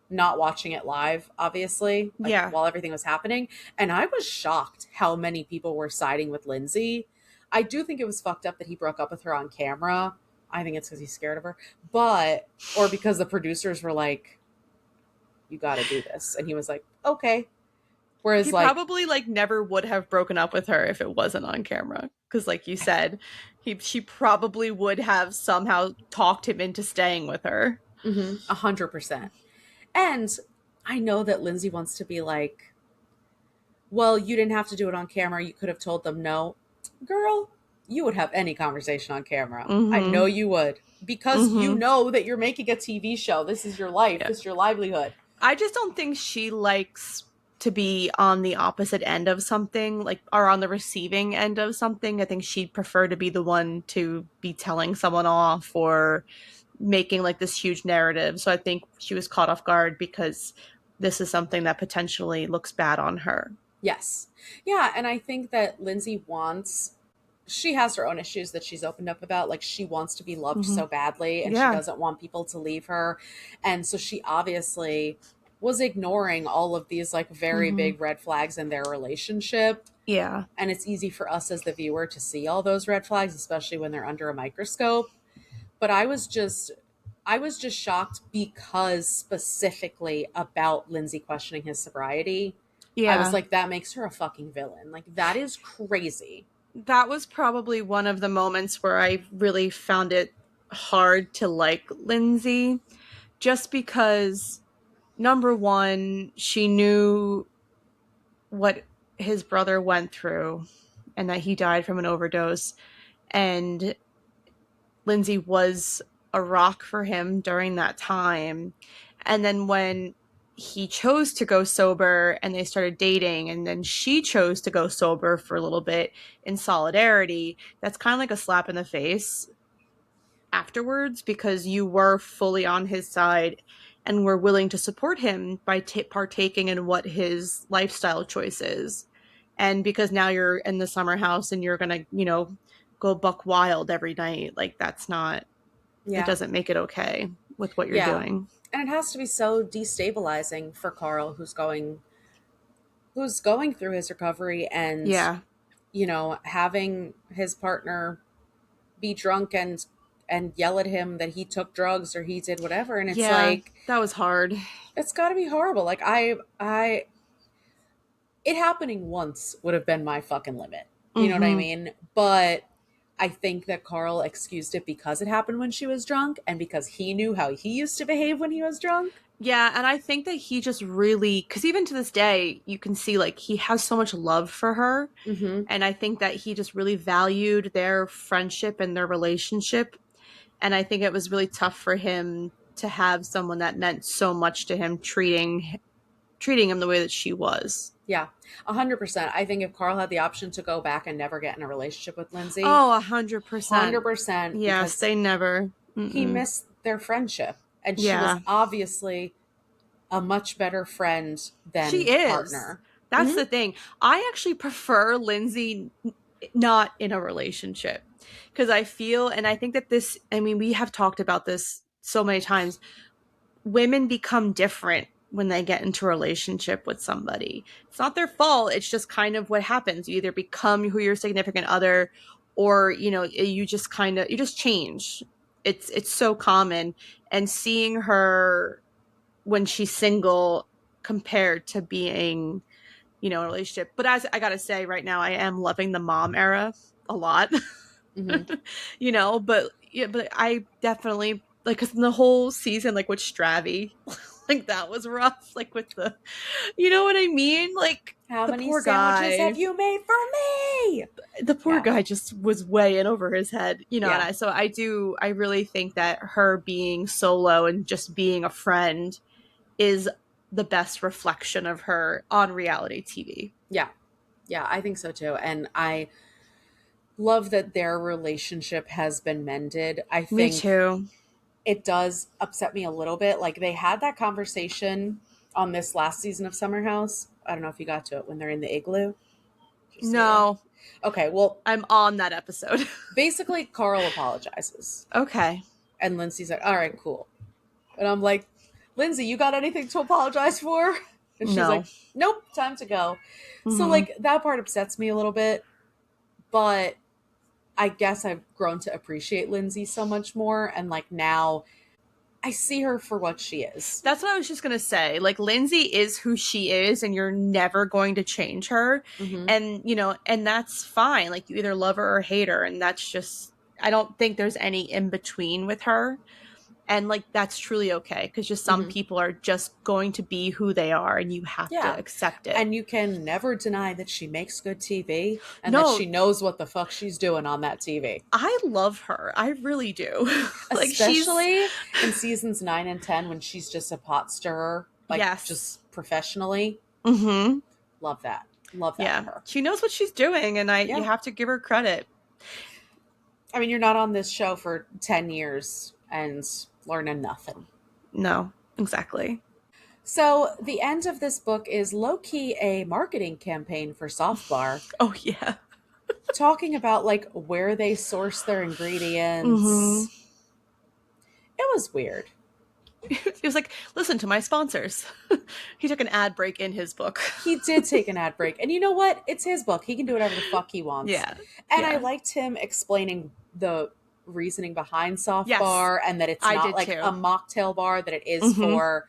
not watching it live, obviously, like Yeah. while everything was happening. And I was shocked how many people were siding with Lindsay. I do think it was fucked up that he broke up with her on camera. I think it's because he's scared of her, or because the producers were like, you got to do this. And he was like, okay. Whereas He like, probably like never would have broken up with her if it wasn't on camera. Because like you said, she probably would have somehow talked him into staying with her. 100%. And I know that Lindsay wants to be like, well, you didn't have to do it on camera. You could have told them no. Girl, you would have any conversation on camera. I know you would. Because you know that you're making a TV show. This is your life. Yeah. This is your livelihood. I just don't think she likes to be on the opposite end of something, like, or on the receiving end of something. I think she'd prefer to be the one to be telling someone off or making like this huge narrative. So I think she was caught off guard because this is something that potentially looks bad on her. Yes. Yeah. And I think that Lindsay she has her own issues that she's opened up about. Like she wants to be loved so badly and she doesn't want people to leave her. And so she obviously was ignoring all of these like very big red flags in their relationship. Yeah. And it's easy for us as the viewer to see all those red flags, especially when they're under a microscope. But I was just shocked because specifically about Lindsay questioning his sobriety. Yeah. I was like, that makes her a fucking villain. Like that is crazy. That was probably one of the moments where I really found it hard to like Lindsay, just because, number one, she knew what his brother went through and that he died from an overdose. And Lindsay was a rock for him during that time. And then when he chose to go sober and they started dating, and then she chose to go sober for a little bit in solidarity, that's kind of like a slap in the face afterwards, because you were fully on his side and were willing to support him by partaking in what his lifestyle choice is. And because now you're in the summer house and you're going to, go buck wild every night, like that's not, it doesn't make it okay with what you're doing. And it has to be so destabilizing for Carl, who's going through his recovery and, having his partner be drunk and yell at him that he took drugs or he did whatever. And it's like, that was hard. It's gotta be horrible. Like it happening once would have been my fucking limit. You know what I mean? But I think that Carl excused it because it happened when she was drunk and because he knew how he used to behave when he was drunk. Yeah, and I think that he just really, because even to this day, you can see like he has so much love for her. And I think that he just really valued their friendship and their relationship. And I think it was really tough for him to have someone that meant so much to him treating him the way that she was. Yeah, 100%. I think if Carl had the option to go back and never get in a relationship with Lindsay, Oh, 100%. 100%, Yes, because they never. he Mm-mm. missed their friendship. And she was Yeah, obviously a much better friend she than is. partner. That's Hmm. the thing. I actually prefer Lindsay not in a relationship because I feel, and I think that this, I mean, we have talked about this so many times. Women become different when they get into a relationship with somebody. It's not their fault. It's just kind of what happens. You either become who your significant other, or you just kind of you just change. It's so common. And seeing her when she's single compared to being in a relationship. But as I gotta say, right now I am loving the mom era a lot. Hmm. But yeah, but I definitely like because the whole season, like with Stravy, like that was rough. Like with you know what I mean? Like How the many poor sandwiches guy, have you made for me? the poor Yeah. guy just was way in over his head, And Yeah. I really think that her being solo and just being a friend is the best reflection of her on reality TV. Yeah. Yeah. I think so too. And I love that their relationship has been mended. I Me think too. it does upset me a little bit. Like they had that conversation on this last season of Summer House. I don't know if you got to it when they're in the igloo. Did you see it? No, Okay. Well, I'm on that episode. basically, Carl apologizes. Okay. And Lindsay's like, all right, cool. And I'm like, Lindsay, you got anything to apologize for? And she's No. like, nope, time to go. So, Hmm. like, that part upsets me a little bit. But I guess I've grown to appreciate Lindsay so much more. And, like, now I see her for what she is. That's what I was just gonna say. Like Lindsay is who she is, and you're never going to change her. Mm-hmm. And and that's fine. Like you either love her or hate her, and that's just. I don't think there's any in between with her. And like that's truly okay because just some Mm-hmm. people are just going to be who they are and you have to Yeah. accept it. And you can never deny that she makes good TV and that No, she knows what the fuck she's doing on that TV. I love her. I really do. Like she's Especially in seasons 9 and 10 when she's just a pot stirrer, like yes. just professionally. Mm-hmm. Love that. Love that Yeah. for her. She knows what she's doing and you have to give her credit. I mean, you're not on this show for 10 years and learning nothing. No, exactly. So the end of this book is low-key a marketing campaign for Soft Bar. Oh, yeah. Talking about like where they source their ingredients. Mm-hmm. It was weird. He was like, listen to my sponsors. He took an ad break in his book. He did take an ad break. And you know what? It's his book. He can do whatever the fuck he wants. Yeah. And yeah. I liked him explaining the reasoning behind Soft Yes, Bar and that it's not like too. a mocktail bar, that it is Mhm. for,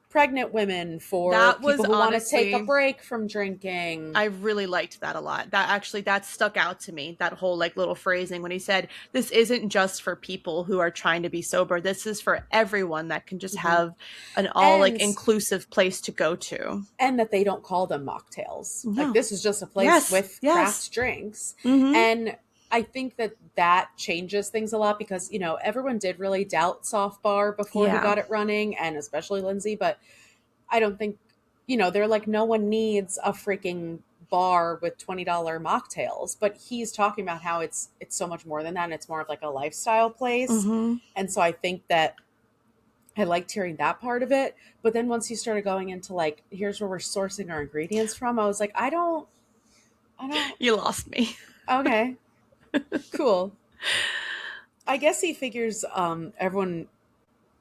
pregnant women, for That people was who want to take a honestly- break from drinking. I really liked that a lot. That stuck out to me. That whole like little phrasing when he said, this isn't just for people who are trying to be sober. This is for everyone that can just have an all like inclusive place to go to. And that they don't call them mocktails. No. Like this is just a place with craft drinks. Mm-hmm. And I think that changes things a lot because, everyone did really doubt Soft Bar before he got it running, and especially Lindsay. But I don't think, they're like, no one needs a freaking bar with $20 mocktails. But he's talking about how it's so much more than that. And it's more of like a lifestyle place. Mm-hmm. And so I think that I liked hearing that part of it. But then once he started going into like, here's where we're sourcing our ingredients from, I was like, I don't. You lost me. Okay. Cool. I guess he figures everyone,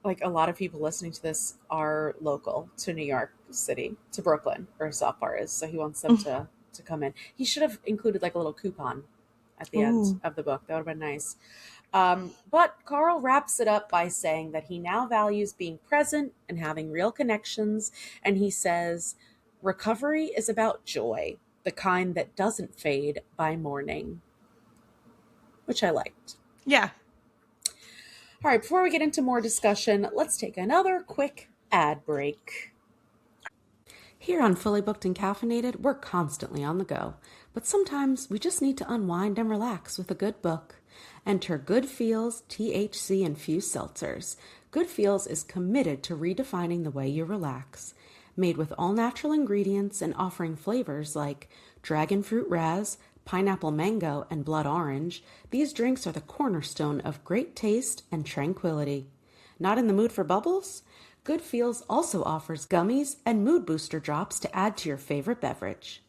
like a lot of people listening to this, are local to New York City, to Brooklyn, where Soft Bar is. So he wants them to come in. He should have included like a little coupon at the end of the book. That would have been nice. But Carl wraps it up by saying that he now values being present and having real connections. And he says, recovery is about joy, the kind that doesn't fade by morning. Which I liked. Yeah. All right, before we get into more discussion, let's take another quick ad break. Here on Fully Booked and Caffeinated, we're constantly on the go, but sometimes we just need to unwind and relax with a good book. Enter Good Feels THC-infused seltzers. Good Feels is committed to redefining the way you relax. Made with all natural ingredients and offering flavors like dragon fruit raz, pineapple mango, and blood orange, these drinks are the cornerstone of great taste and tranquility. Not in the mood for bubbles? Good Feels also offers gummies and mood booster drops to add to your favorite beverage.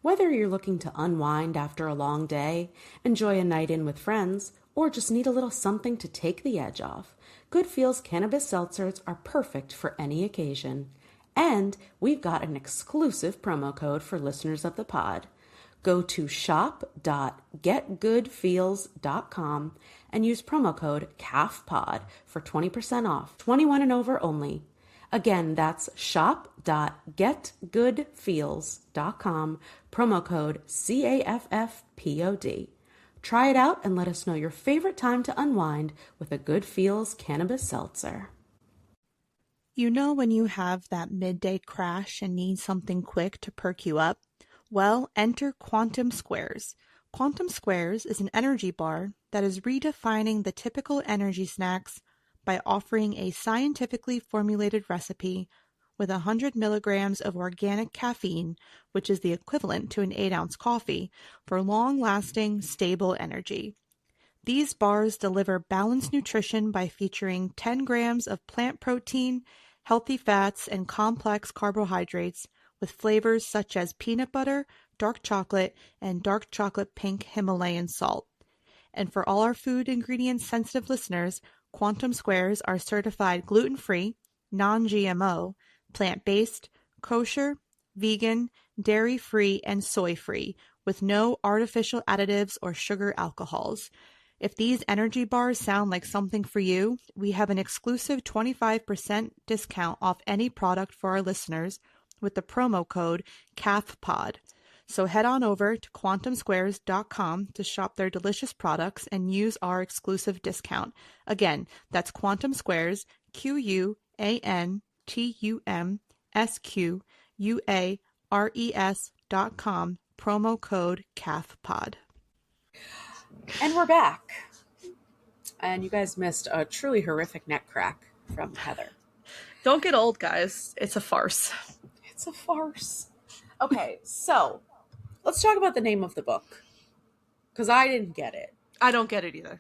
Whether you're looking to unwind after a long day, enjoy a night in with friends, or just need a little something to take the edge off, Good Feels Cannabis Seltzers are perfect for any occasion. And we've got an exclusive promo code for listeners of the pod. Go to shop.getgoodfeels.com and use promo code CAFPOD for 20% off, 21 and over only. Again, that's shop.getgoodfeels.com, promo code CAFFPOD. Try it out and let us know your favorite time to unwind with a Good Feels Cannabis Seltzer. You know when you have that midday crash and need something quick to perk you up? Well, enter Quantum Squares. Quantum Squares is an energy bar that is redefining the typical energy snacks by offering a scientifically formulated recipe with 100 milligrams of organic caffeine, which is the equivalent to an 8-ounce coffee, for long-lasting, stable energy. These bars deliver balanced nutrition by featuring 10 grams of plant protein, healthy fats, and complex carbohydrates with flavors such as peanut butter, dark chocolate, and dark chocolate pink Himalayan salt. And for all our food ingredients sensitive listeners, Quantum Squares are certified gluten-free, non-GMO, plant-based, kosher, vegan, dairy-free, and soy-free, with no artificial additives or sugar alcohols. If these energy bars sound like something for you, we have an exclusive 25% discount off any product for our listeners with the promo code CAFPOD. So head on over to quantumsquares.com to shop their delicious products and use our exclusive discount. Again, that's Quantum Squares, QUANTUMSQUARES.com, promo code CAFPOD. And we're back. And you guys missed a truly horrific neck crack from Heather. Don't get old, guys. It's a farce. It's a farce. Okay, so let's talk about the name of the book, because I didn't get it. I don't get it either.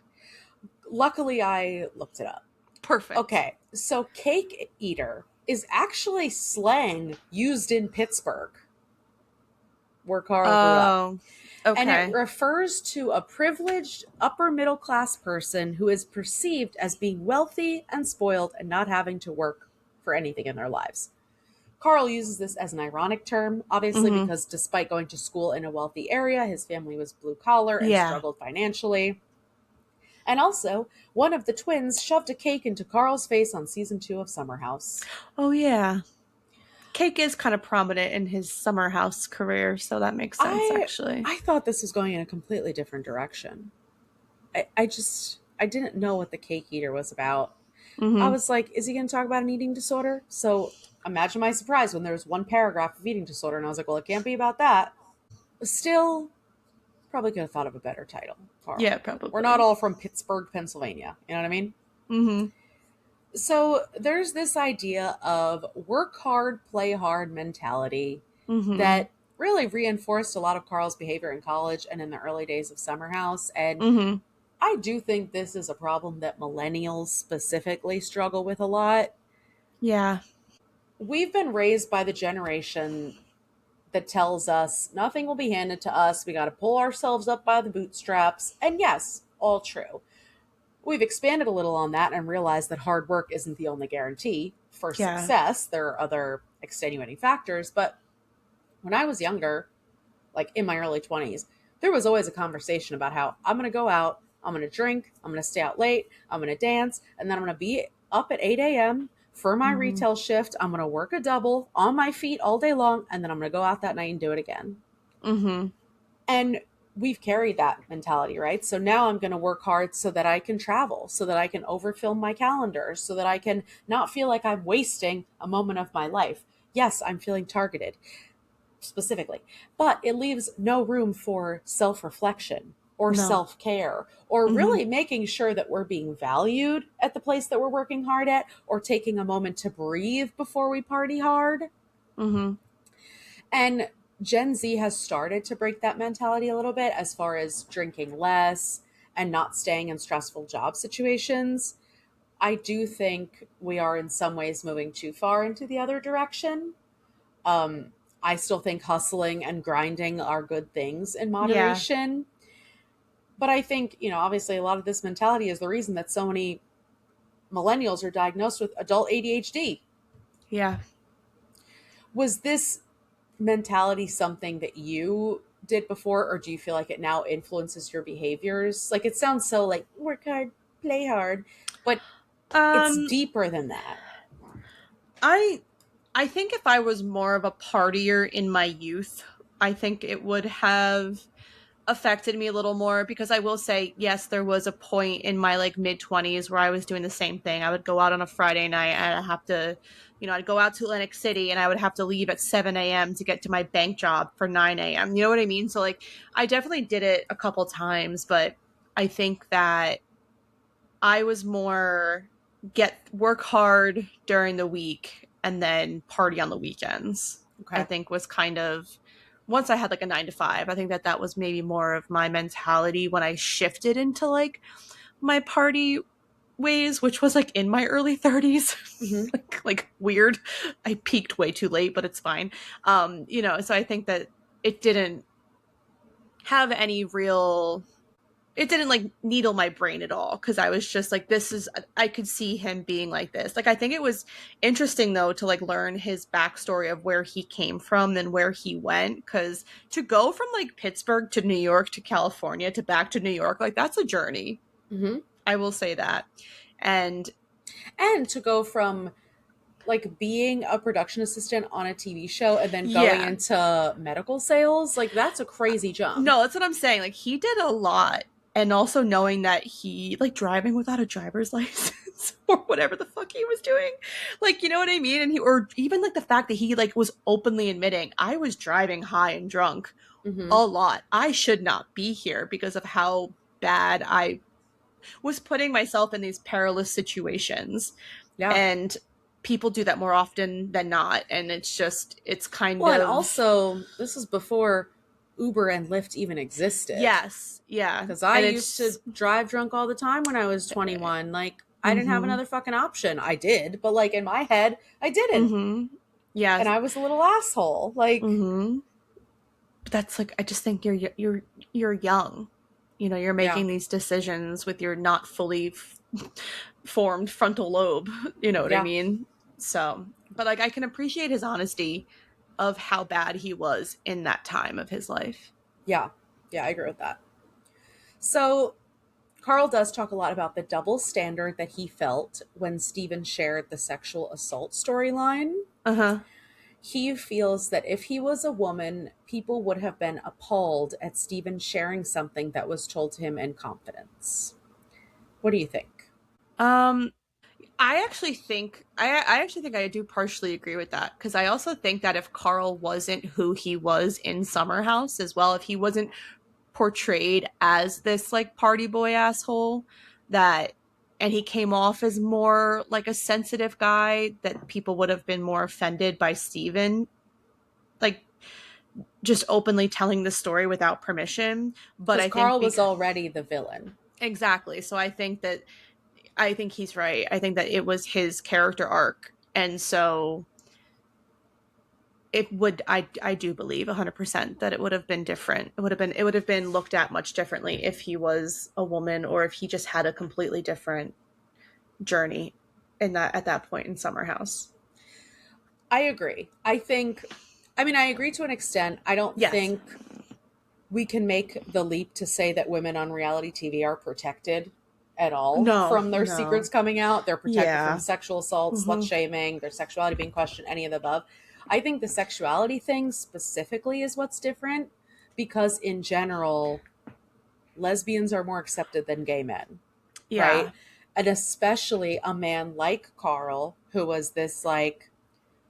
Luckily, I looked it up. Perfect. Okay, so cake eater is actually slang used in Pittsburgh, where Carl grew up. Okay. And it refers to a privileged upper middle class person who is perceived as being wealthy and spoiled and not having to work for anything in their lives. Carl uses this as an ironic term, obviously, because despite going to school in a wealthy area, his family was blue collar and struggled financially. And also, one of the twins shoved a cake into Carl's face on season 2 of Summer House. Oh, yeah. Cake is kind of prominent in his Summer House career, so that makes sense, actually. I thought this was going in a completely different direction. I didn't know what the cake eater was about. I was like, is he going to talk about an eating disorder? So imagine my surprise when there was one paragraph of eating disorder, and I was like, well, it can't be about that. Still, probably could have thought of a better title, Carl. Yeah, probably. We're not all from Pittsburgh, Pennsylvania. You know what I mean? Mm-hmm. So there's this idea of work hard, play hard mentality that really reinforced a lot of Carl's behavior in college and in the early days of Summer House. And I do think this is a problem that millennials specifically struggle with a lot. Yeah. We've been raised by the generation that tells us nothing will be handed to us. We got to pull ourselves up by the bootstraps. And yes, all true. We've expanded a little on that and realized that hard work isn't the only guarantee for success. There are other extenuating factors. But when I was younger, like in my early 20s, there was always a conversation about how I'm going to go out, I'm going to drink, I'm going to stay out late, I'm going to dance, and then I'm going to be up at 8 a.m. for my retail shift. I'm going to work a double on my feet all day long, and then I'm going to go out that night and do it again. And we've carried that mentality, right? So now I'm going to work hard so that I can travel, so that I can overfill my calendar, so that I can not feel like I'm wasting a moment of my life. Yes, I'm feeling targeted specifically, but it leaves no room for self-reflection or self-care or really making sure that we're being valued at the place that we're working hard at, or taking a moment to breathe before we party hard. Mm-hmm. And Gen Z has started to break that mentality a little bit as far as drinking less and not staying in stressful job situations. I do think we are in some ways moving too far into the other direction. Um, I still think hustling and grinding are good things in Yeah. moderation. But I think, obviously a lot of this mentality is the reason that so many millennials are diagnosed with adult ADHD. Yeah. Was this mentality something that you did before, or do you feel like it now influences your behaviors? Like, it sounds so like work hard, play hard, but it's Um, deeper than that. I I think if I was more of a partier in my youth, I think it would have affected me a little more because I will say, yes, there was a point in my like mid 20s where I was doing the same thing. I would go out on a Friday night and I'd have to, I'd go out to Atlantic City and I would have to leave at 7 a.m. to get to my bank job for 9 a.m. You know what I mean? So, like, I definitely did it a couple times, but I think that I was more get work hard during the week and then party on the weekends. I Okay. think was kind of once I had like a 9 to 5. I think that that was maybe more of my mentality when I shifted into like my party ways, which was like in my early 30s. Mm-hmm. like weird. I peaked way too late, but it's fine. So I think that it didn't have any real it didn't like needle my brain at all because I was just like, this is, I could see him being like this. Like, I think it was interesting though to like learn his backstory of where he came from and where he went. Because to go from like Pittsburgh to New York to California to back to New York, like that's a journey. Mm-hmm. I will say that. And And to go from like being a production assistant on a TV show and then going yeah, into medical sales, like that's a crazy jump. no, that's what I'm saying. Like he did a lot. And also knowing that he like driving without a driver's license or whatever the fuck he was doing. Like, you know what I mean? And he or even like the fact that he like was openly admitting I was driving high and drunk Mm-hmm. a lot. I should not be here because of how bad I was putting myself in these perilous situations. Yeah. And people do that more often than not. And it's kind Well, and of also, this is before Uber and Lyft even existed. yes, yeah. Because I And used to it's drive drunk all the time when I was 21. Like, I didn't have mm-hmm. another fucking option. I did, but like in my head, I didn't. Mm-hmm. Yeah. And I was a little asshole. Like, Mm-hmm. But that's like I just think you're young. You're yeah, making these decisions with your not fully formed frontal lobe. You know what I yeah, mean? So, but like I can appreciate his honesty of how bad he was in that time of his life. yeah, yeah, I agree with that. So, Carl does talk a lot about the double standard that he felt when Stephen shared the sexual assault storyline. Uh-huh. He feels that if he was a woman, people would have been appalled at Stephen sharing something that was told to him in confidence. What do you think? Um I actually think I do partially agree with that because I also think that if Carl wasn't who he was in Summer House as well, if he wasn't portrayed as this like party boy asshole that and he came off as more like a sensitive guy that people would have been more offended by Steven like just openly telling the story without permission. But Because I think Carl was already the villain. exactly. So I think he's right. I think that it was his character arc. And so I do believe 100% that it would have been different. It would have been looked at much differently if he was a woman or if he just had a completely different journey in that at that point in Summer House. I agree. I agree to an extent. I don't Yes. think we can make the leap to say that women on reality TV are protected at all No, from their no. secrets coming out. They're protected from Yeah. sexual assault, slut Hmm. shaming, their sexuality being questioned, any of the above. I think the sexuality thing specifically is what's different because, in general, lesbians are more accepted than gay men, right? Yeah. And especially a man like Carl, who was this like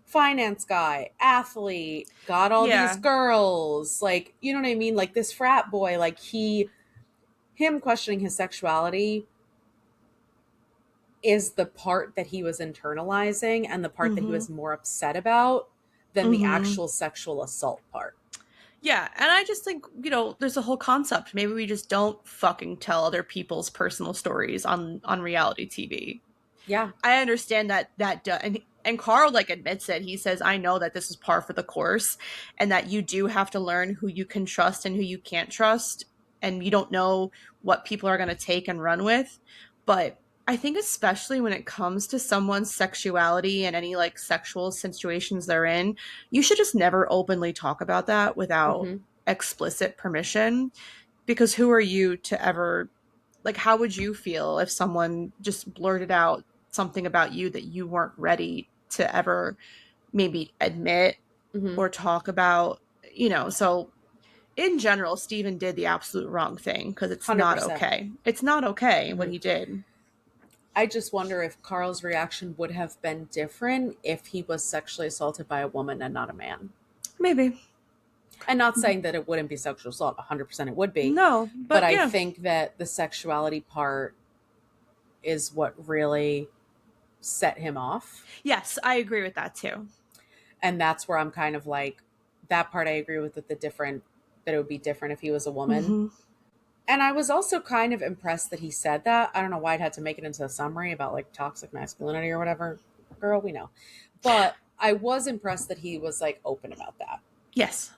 finance guy, athlete, got all these Yeah. girls, like, you know what I mean? Like this frat boy, like him questioning his sexuality is the part that he was internalizing and the part that he Hmm. was more upset about than the actual sexual assault part. Yeah, and I just think, there's a whole concept. Maybe we just don't fucking tell other people's personal stories on reality TV. Yeah. I understand and Carl like admits it. He says, I know that this is par for the course and that you do have to learn who you can trust and who you can't trust. And you don't know what people are going to take and run with. But I think especially when it comes to someone's sexuality and any like sexual situations they're in, you should just never openly talk about that without explicit permission. Because who are you to ever, like, how would you feel if someone just blurted out something about you that you weren't ready to ever maybe admit or talk about, So in general, Stephen did the absolute wrong thing because it's 100%. not okay. It's not okay what he did. I just wonder if Carl's reaction would have been different if he was sexually assaulted by a woman and not a man. Maybe. And not saying that it wouldn't be sexual assault, 100% it would be. No, but I think that the sexuality part is what really set him off. Yes, I agree with that too. And that's where I'm kind of like, that part I agree with, that it would be different if he was a woman. And I was also kind of impressed that he said that. I don't know why it had to make it into a summary about like toxic masculinity or whatever. Girl, we know. But I was impressed that he was like open about that. Yes.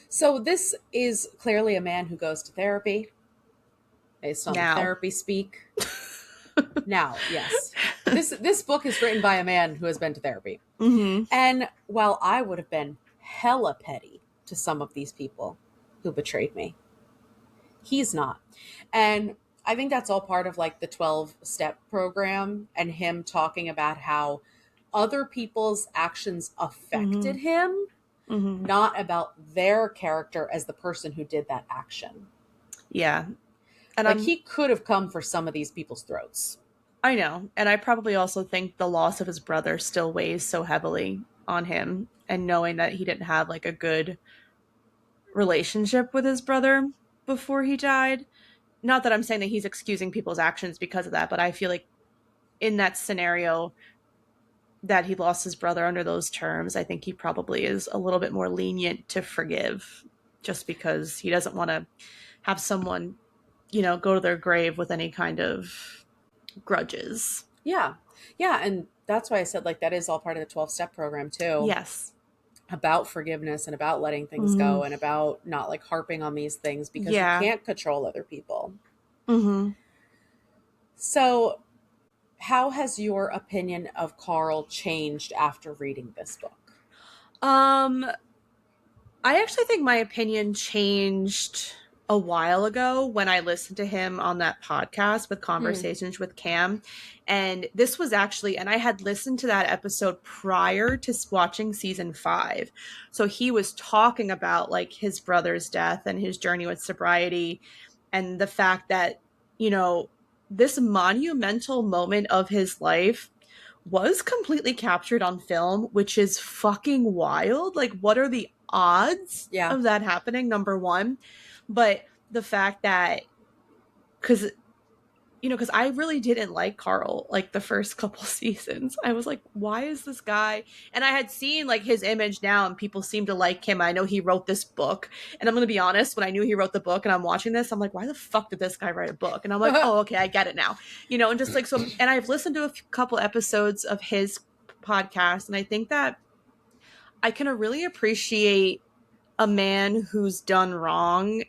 So this is clearly a man who goes to therapy. Based on the therapy speak. Now, yes. This book is written by a man who has been to therapy. And while I would have been hella petty to some of these people who betrayed me, he's not. And I think that's all part of like the 12-step program and him talking about how other people's actions affected him, not about their character as the person who did that action. Yeah. And like he could have come for some of these people's throats. I know. And I probably also think the loss of his brother still weighs so heavily on him, and knowing that he didn't have like a good relationship with his brother before he died. Not that I'm saying that he's excusing people's actions because of that, but I feel like in that scenario that he lost his brother under those terms, I think he probably is a little bit more lenient to forgive, just because he doesn't want to have someone, go to their grave with any kind of grudges. Yeah. Yeah. And that's why I said like that is all part of the 12-step program too. Yes. About forgiveness and about letting things go and about not like harping on these things because you can't control other people. So how has your opinion of Carl changed after reading this book? I actually think my opinion changed a while ago when I listened to him on that podcast with Conversations with Cam. And this was actually, and I had listened to that episode prior to watching season 5. So he was talking about like his brother's death and his journey with sobriety and the fact that, this monumental moment of his life was completely captured on film, which is fucking wild. Like, what are the odds of that happening? Number one. But the fact that, because I really didn't like Carl, like the first couple seasons. I was like, why is this guy? And I had seen like his image now and people seem to like him. I know he wrote this book, and I'm going to be honest, when I knew he wrote the book and I'm watching this, I'm like, why the fuck did this guy write a book? And I'm like, oh, okay, I get it now. And just like, so, and I've listened to a couple episodes of his podcast, and I think that I can really appreciate a man who's done wrong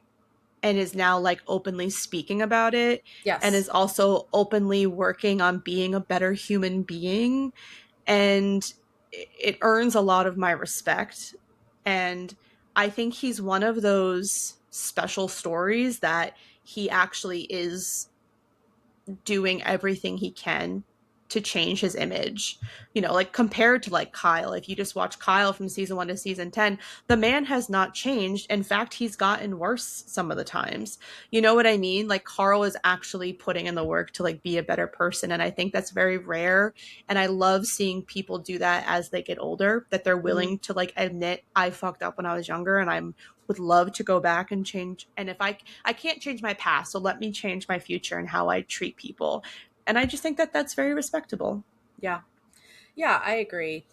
and is now like openly speaking about it. Yes. And is also openly working on being a better human being. And it earns a lot of my respect. And I think he's one of those special stories that he actually is doing everything he can to change his image, like compared to like Kyle. If you just watch Kyle from season 1 to season 10, the man has not changed. In fact, he's gotten worse some of the times. You know what I mean? Like Carl is actually putting in the work to like be a better person. And I think that's very rare. And I love seeing people do that as they get older, that they're willing to like admit, I fucked up when I was younger and would love to go back and change. And if I can't change my past, so let me change my future and how I treat people. And I just think that that's very respectable. Yeah. Yeah, I agree.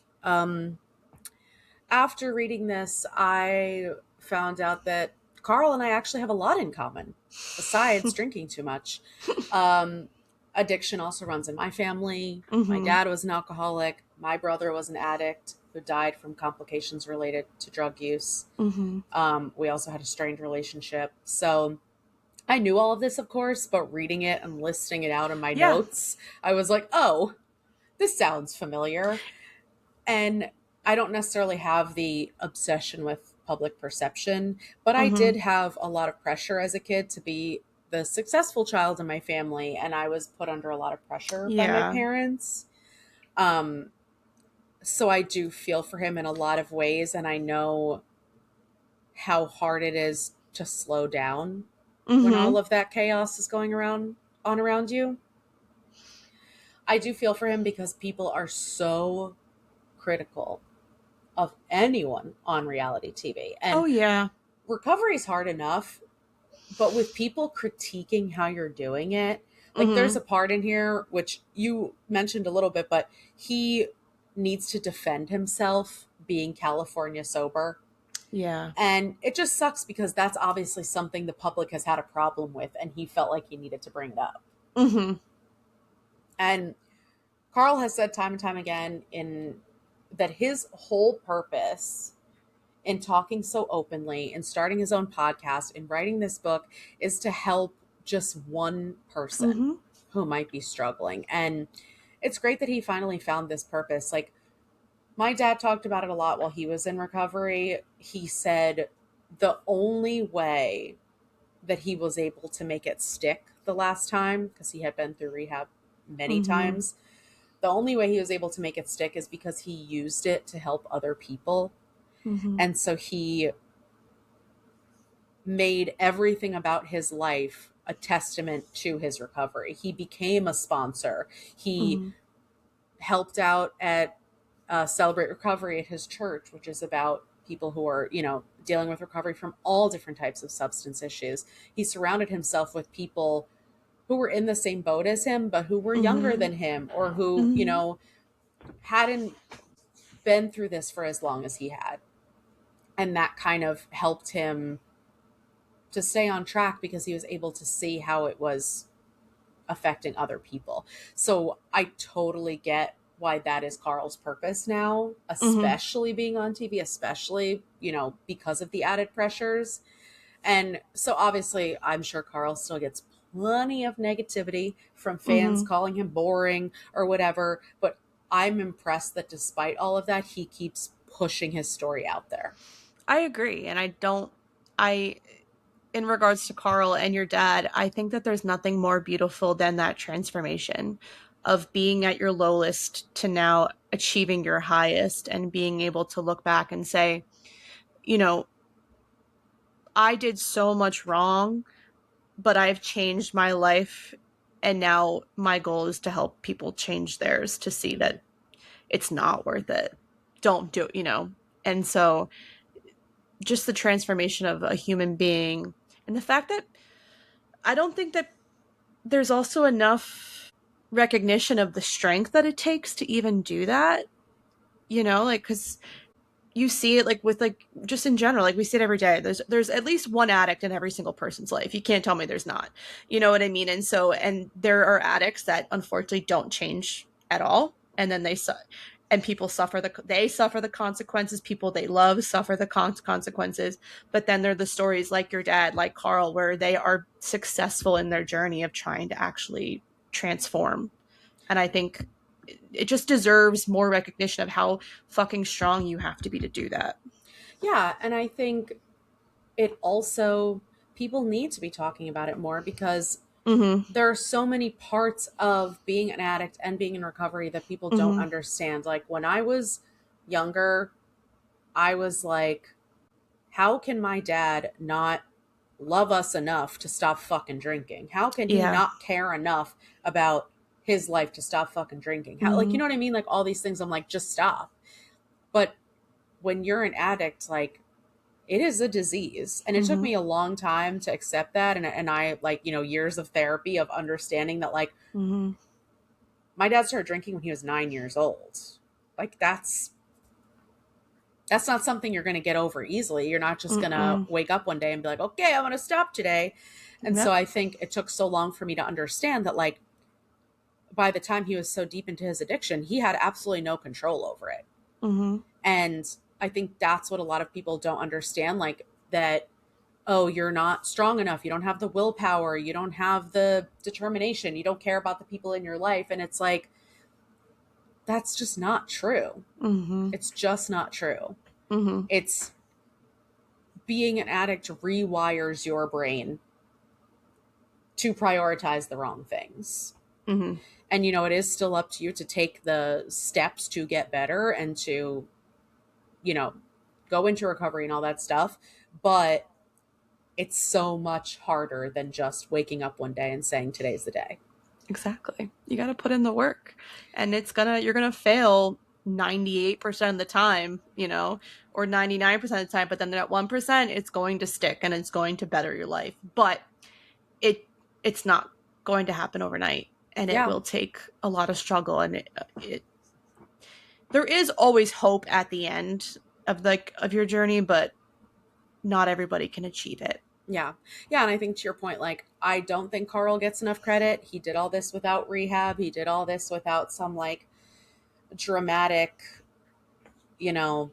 after reading this, I found out that Carl and I actually have a lot in common besides drinking too much. Um, Addiction also runs in my family. My Mm-hmm. dad was an alcoholic. My brother was an addict who died from complications related to drug use. Mm-hmm. We also had a strained relationship. So I knew all of this, of course, but reading it and listing it out in my Yeah. notes, I was like, oh, this sounds familiar. And I don't necessarily have the obsession with public perception, but I Mm-hmm. did have a lot of pressure as a kid to be the successful child in my family, and I was put under a lot of pressure by my Yeah. parents. Um, so I do feel for him in a lot of ways, and I know how hard it is to slow down when Mm-hmm. all of that chaos is going around you. I do feel for him because people are so critical of anyone on reality TV. And Oh yeah. recovery is hard enough, but with people critiquing how you're doing it, like there's Mm-hmm. a part in here which you mentioned a little bit, but he needs to defend himself being California sober. Yeah. And it just sucks because that's obviously something the public has had a problem with, and he felt like he needed to bring it up. Mm-hmm. And Carl has said time and time again in that his whole purpose in talking so openly and starting his own podcast and writing this book is to help just one person Mm-hmm. who might be struggling. And it's great that he finally found this purpose. Like, my dad talked about it a lot while he was in recovery. He said the only way that he was able to make it stick the last time, because he had been through rehab many Mm-hmm. times, the only way he was able to make it stick is because he used it to help other people. Mm-hmm. And so he made everything about his life a testament to his recovery. He became a sponsor. He Mm-hmm. helped out at Celebrate Recovery at his church, which is about people who are, dealing with recovery from all different types of substance issues. He surrounded himself with people who were in the same boat as him, but who were younger Mm-hmm. than him, or who, Mm-hmm. hadn't been through this for as long as he had. And that kind of helped him to stay on track because he was able to see how it was affecting other people. So I totally get why that is Carl's purpose now, Mm-hmm. especially being on TV, especially, because of the added pressures. And so obviously, I'm sure Carl still gets plenty of negativity from fans Mm-hmm. calling him boring or whatever. But I'm impressed that despite all of that, he keeps pushing his story out there. I agree. And I, in regards to Carl and your dad, I think that there's nothing more beautiful than that transformation of being at your lowest to now achieving your highest and being able to look back and say, you know, I did so much wrong, but I've changed my life. And now my goal is to help people change theirs to see that it's not worth it. Don't do it. And so just the transformation of a human being and the fact that I don't think that there's also enough recognition of the strength that it takes to even do that, like because you see it like with like just in general, like we see it every day. There's at least one addict in every single person's life. You can't tell me there's not. You know what I mean? And there are addicts that unfortunately don't change at all, and then and people suffer the consequences. People they love suffer the consequences. But then there are the stories like your dad, like Carl, where they are successful in their journey of trying to actually transform. And I think it just deserves more recognition of how fucking strong you have to be to do that. Yeah. And I think it also, people need to be talking about it more because Mm-hmm. there are so many parts of being an addict and being in recovery that people don't Mm-hmm. understand. Like when I was younger, I was like, how can my dad not love us enough to stop fucking drinking? How can he Yeah. not care enough about his life to stop fucking drinking? How, like, Mm-hmm. you know what I mean? Like all these things, I'm like, just stop. But when you're an addict, like, it is a disease. And it took Mm-hmm. me a long time to accept that. And I, like, years of therapy of understanding that, like, Mm-hmm. my dad started drinking when he was 9 years old. Like, that's that's not something you're going to get over easily. You're not just going to wake up one day and be like, okay, I'm going to stop today. And so I think it took so long for me to understand that, like, by the time he was so deep into his addiction, he had absolutely no control over it. And I think that's what a lot of people don't understand, like that, oh, you're not strong enough. You don't have the willpower. You don't have the determination. You don't care about the people in your life. And it's like, that's just not true. It's just not true. It's being an addict rewires your brain to prioritize the wrong things. And, you know, it is still up to you to take the steps to get better and to, you know, go into recovery and all that stuff. But it's so much harder than just waking up one day and saying, today's the day. Exactly. You got to put in the work, and you're going to fail 98% of the time, you know, or 99% of the time, but then that 1%, it's going to stick and it's going to better your life. But it's not going to happen overnight, and it will take a lot of struggle. And there is always hope at the end of your journey, but not everybody can achieve it. Yeah. And I think to your point, like, I don't think Carl gets enough credit. He did all this without rehab. He did all this without some like dramatic, you know,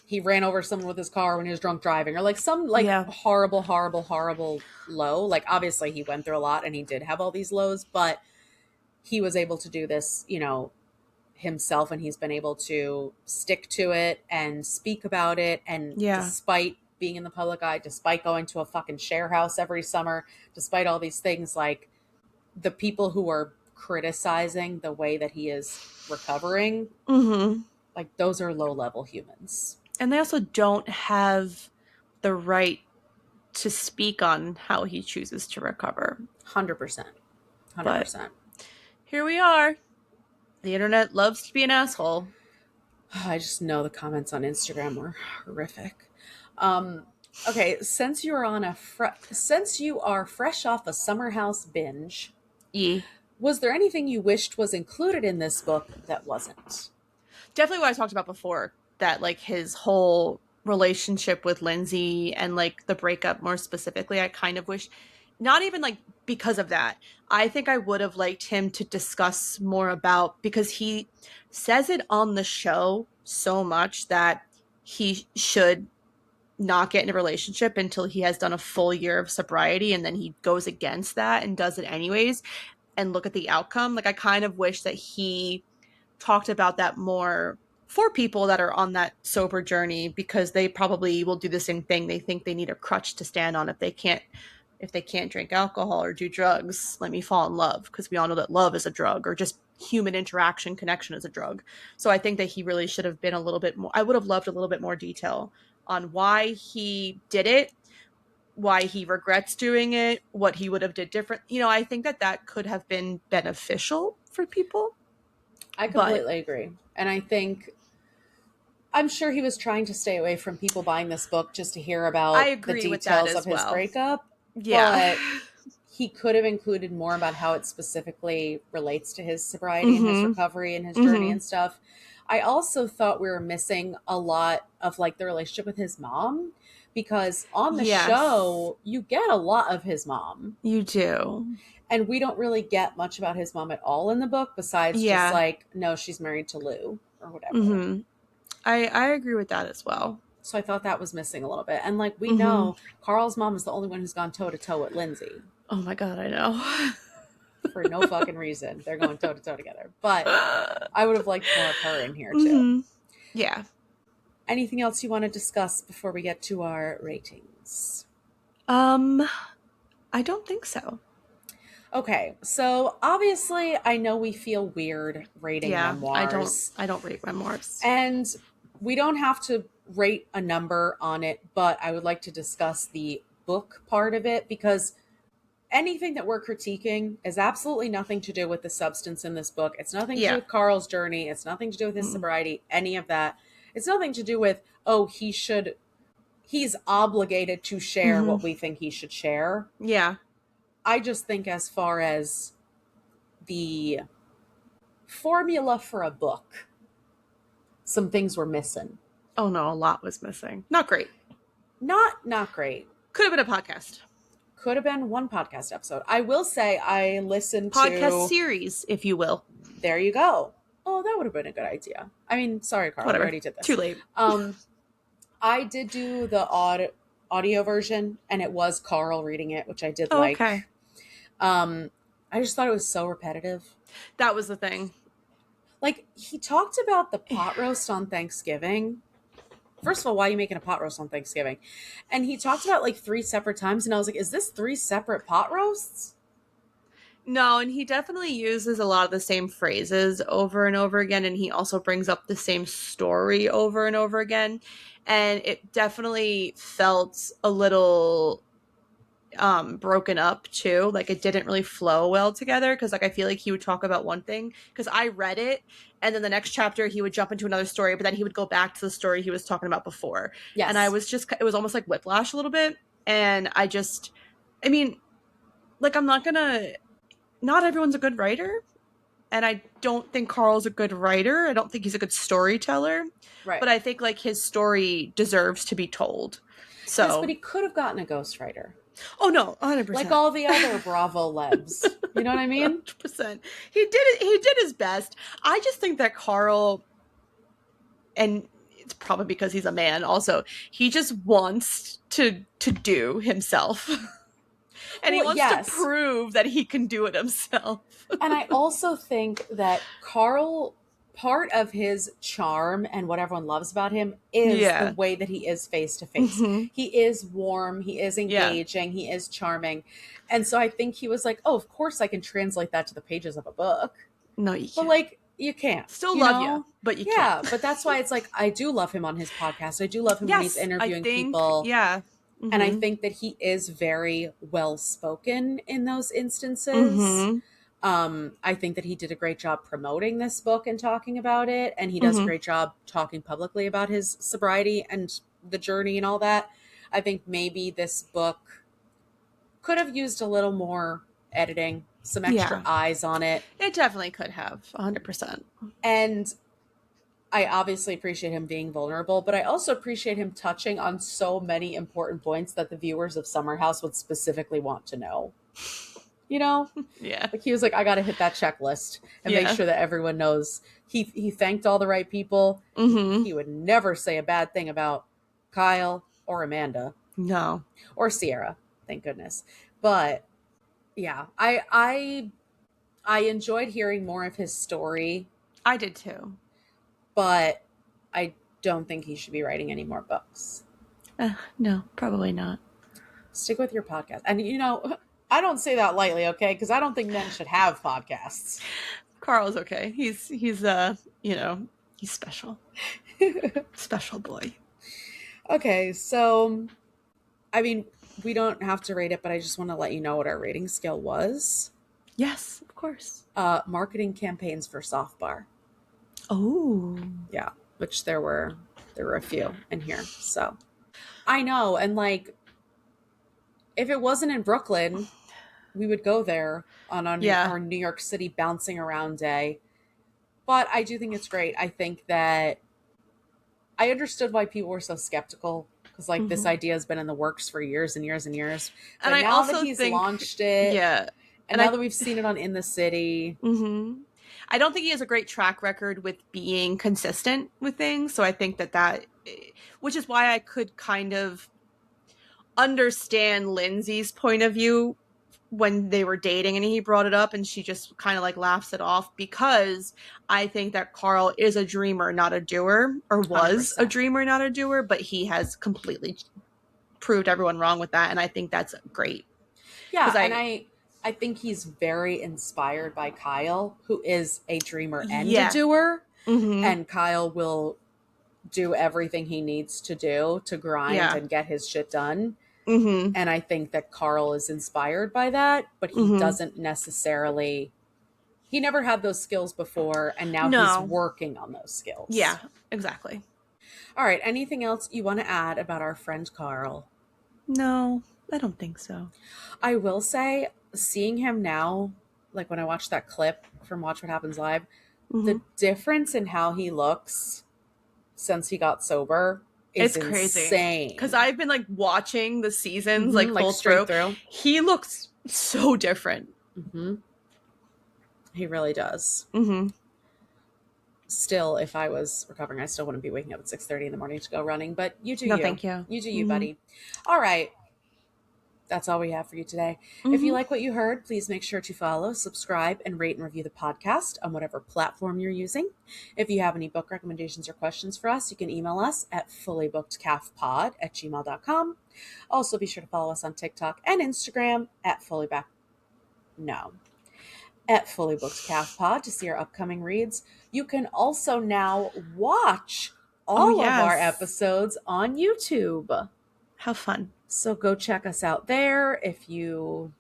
he ran over someone with his car when he was drunk driving, or like some like horrible low. Like, obviously he went through a lot and he did have all these lows, but he was able to do this, you know, himself, and he's been able to stick to it and speak about it. And despite being in the public eye, despite going to a fucking share house every summer, despite all these things, like, the people who are criticizing the way that he is recovering, like, those are low level humans. And they also don't have the right to speak on how he chooses to recover. 100%. But here we are. The internet loves to be an asshole. I just know the comments on Instagram were horrific. Okay, since you are fresh off a summer house binge, was there anything you wished was included in this book that wasn't? Definitely what I talked about before, that like his whole relationship with Lindsay and like the breakup more specifically, I kind of wish, not even like because of that, I think I would have liked him to discuss more about, because he says it on the show so much that he should not get in a relationship until he has done a full year of sobriety, and then he goes against that and does it anyways, and look at the outcome. Like, I kind of wish that he talked about that more for people that are on that sober journey, because they probably will do the same thing. They think they need a crutch to stand on if they can't drink alcohol or do drugs. Let me fall in love, because we all know that love is a drug, or just human interaction connection is a drug. So I think that he really should have been a little bit more, I would have loved a little bit more detail on why he did it, why he regrets doing it, what he would have did different. You know, I think that could have been beneficial for people. I completely agree. And I'm sure he was trying to stay away from people buying this book just to hear about the details of his breakup. Yeah. But he could have included more about how it specifically relates to his sobriety and his recovery and his journey and stuff. I also thought we were missing a lot of like the relationship with his mom, because on the show, you get a lot of his mom. You do. And we don't really get much about his mom at all in the book, besides just like, no, she's married to Lou or whatever. I agree with that as well. So I thought that was missing a little bit. And like, we know Carl's mom is the only one who's gone toe to toe with Lindsay. Oh my God, I know. For no fucking reason. They're going toe to toe together. But I would have liked more of her in here too. Yeah. Anything else you want to discuss before we get to our ratings? I don't think so. Okay, so obviously I know we feel weird rating memoirs. I don't rate memoirs. And we don't have to rate a number on it, but I would like to discuss the book part of it, because anything that we're critiquing is absolutely nothing to do with the substance in this book. It's nothing to do with Carl's journey. It's nothing to do with his sobriety, any of that. It's nothing to do with, oh, he's obligated to share what we think he should share. Yeah. I just think as far as the formula for a book, some things were missing. Oh no, a lot was missing. Not great. Not great. Could have been a podcast. Could have been one podcast episode. I will say I listened podcast series, if you will. There you go. Oh, that would have been a good idea. I mean, sorry, Carl, Whatever. I already did this. Too late. I did do the audio version, and it was Carl reading it, which I did like. Okay. I just thought it was so repetitive. That was the thing. Like, he talked about the pot roast on Thanksgiving. First of all, why are you making a pot roast on Thanksgiving? And he talked about like 3 separate times, and I was like, is this 3 separate pot roasts? No, and he definitely uses a lot of the same phrases over and over again, and he also brings up the same story over and over again. And it definitely felt a little broken up too. Like, it didn't really flow well together, because like I feel like he would talk about one thing, because I read it, and then the next chapter he would jump into another story, but then he would go back to the story he was talking about before. Yes. And it was almost like whiplash a little bit. And I mean, like, not everyone's a good writer, and I don't think Carl's a good writer. I don't think he's a good storyteller. Right. But I think like his story deserves to be told. So yes, but he could have gotten a ghostwriter. Oh no, 100%. Like all the other Bravo lebs. You know what I mean? 100%. He did his best. I just think that Carl, and it's probably because he's a man also, he just wants to do himself. And he wants to prove that he can do it himself. And I also think that Carl, part of his charm and what everyone loves about him is the way that he is face to face. He is warm, he is engaging, he is charming. And so I think he was like, oh, of course I can translate that to the pages of a book. No, you can't. But like, you can't. Still love you, but you can't. Yeah, but that's why it's like, I do love him on his podcast. I do love him when he's interviewing people. Yeah. And I think that he is very well spoken in those instances. I think that he did a great job promoting this book and talking about it. And he does a great job talking publicly about his sobriety and the journey and all that. I think maybe this book could have used a little more editing, some extra eyes on it. It definitely could have, 100%. And I obviously appreciate him being vulnerable, but I also appreciate him touching on so many important points that the viewers of Summer House would specifically want to know. You know? Yeah. Like, he was like, I got to hit that checklist and make sure that everyone knows. He thanked all the right people. He would never say a bad thing about Kyle or Amanda. No. Or Sierra, thank goodness. But yeah, I enjoyed hearing more of his story. I did too. But I don't think he should be writing any more books. No, probably not. Stick with your podcast. And, you know, I don't say that lightly, okay? Because I don't think men should have podcasts. Carl's okay. He's you know, he's special. Special boy. Okay, so, I mean, we don't have to rate it, but I just want to let you know what our rating scale was. Yes, of course. Marketing campaigns for Soft Bar. Oh. Yeah, which there were a few in here. So I know, and like, if it wasn't in Brooklyn, we would go there on our New York City bouncing around day. But I do think it's great. I think that I understood why people were so skeptical, because like this idea has been in the works for years and years and years. But and I now also that he's think, launched it, and now that we've seen it on In the City. I don't think he has a great track record with being consistent with things. So I think that which is why I could kind of understand Lindsay's point of view when they were dating and he brought it up and she just kind of like laughs it off, because I think that Carl is a dreamer, not a doer, or was 100%. A dreamer, not a doer, but he has completely proved everyone wrong with that. And I think that's great. Yeah. And I think he's very inspired by Kyle, who is a dreamer and a doer. And Kyle will do everything he needs to do to grind and get his shit done. And I think that Carl is inspired by that, but he doesn't necessarily, he never had those skills before, and now he's working on those skills. Yeah, exactly. All right. Anything else you want to add about our friend Carl? No, I don't think so. I will say, seeing him now, like when I watched that clip from Watch What Happens Live, the difference in how he looks since he got sober is It's crazy. insane. Because I've been like watching the seasons like full straight through. He looks so different. He really does. Still, if I was recovering, I still wouldn't be waking up at 6:30 in the morning to go running. But you do No, you. thank you. You do you, buddy. All right. That's all we have for you today. If you like what you heard, please make sure to follow, subscribe, and rate and review the podcast on whatever platform you're using. If you have any book recommendations or questions for us, you can email us at fullybookedcalfpod@gmail.com. Also, be sure to follow us on TikTok and Instagram at fullybookedcalfpod to see our upcoming reads. You can also now watch all of our episodes on YouTube. How fun. So go check us out there if you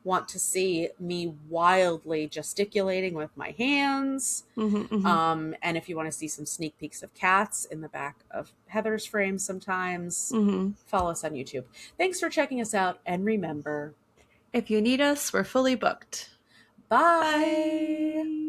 want to see me wildly gesticulating with my hands. And if you want to see some sneak peeks of cats in the back of Heather's frame sometimes, follow us on YouTube. Thanks for checking us out. And remember, if you need us, we're fully booked. Bye.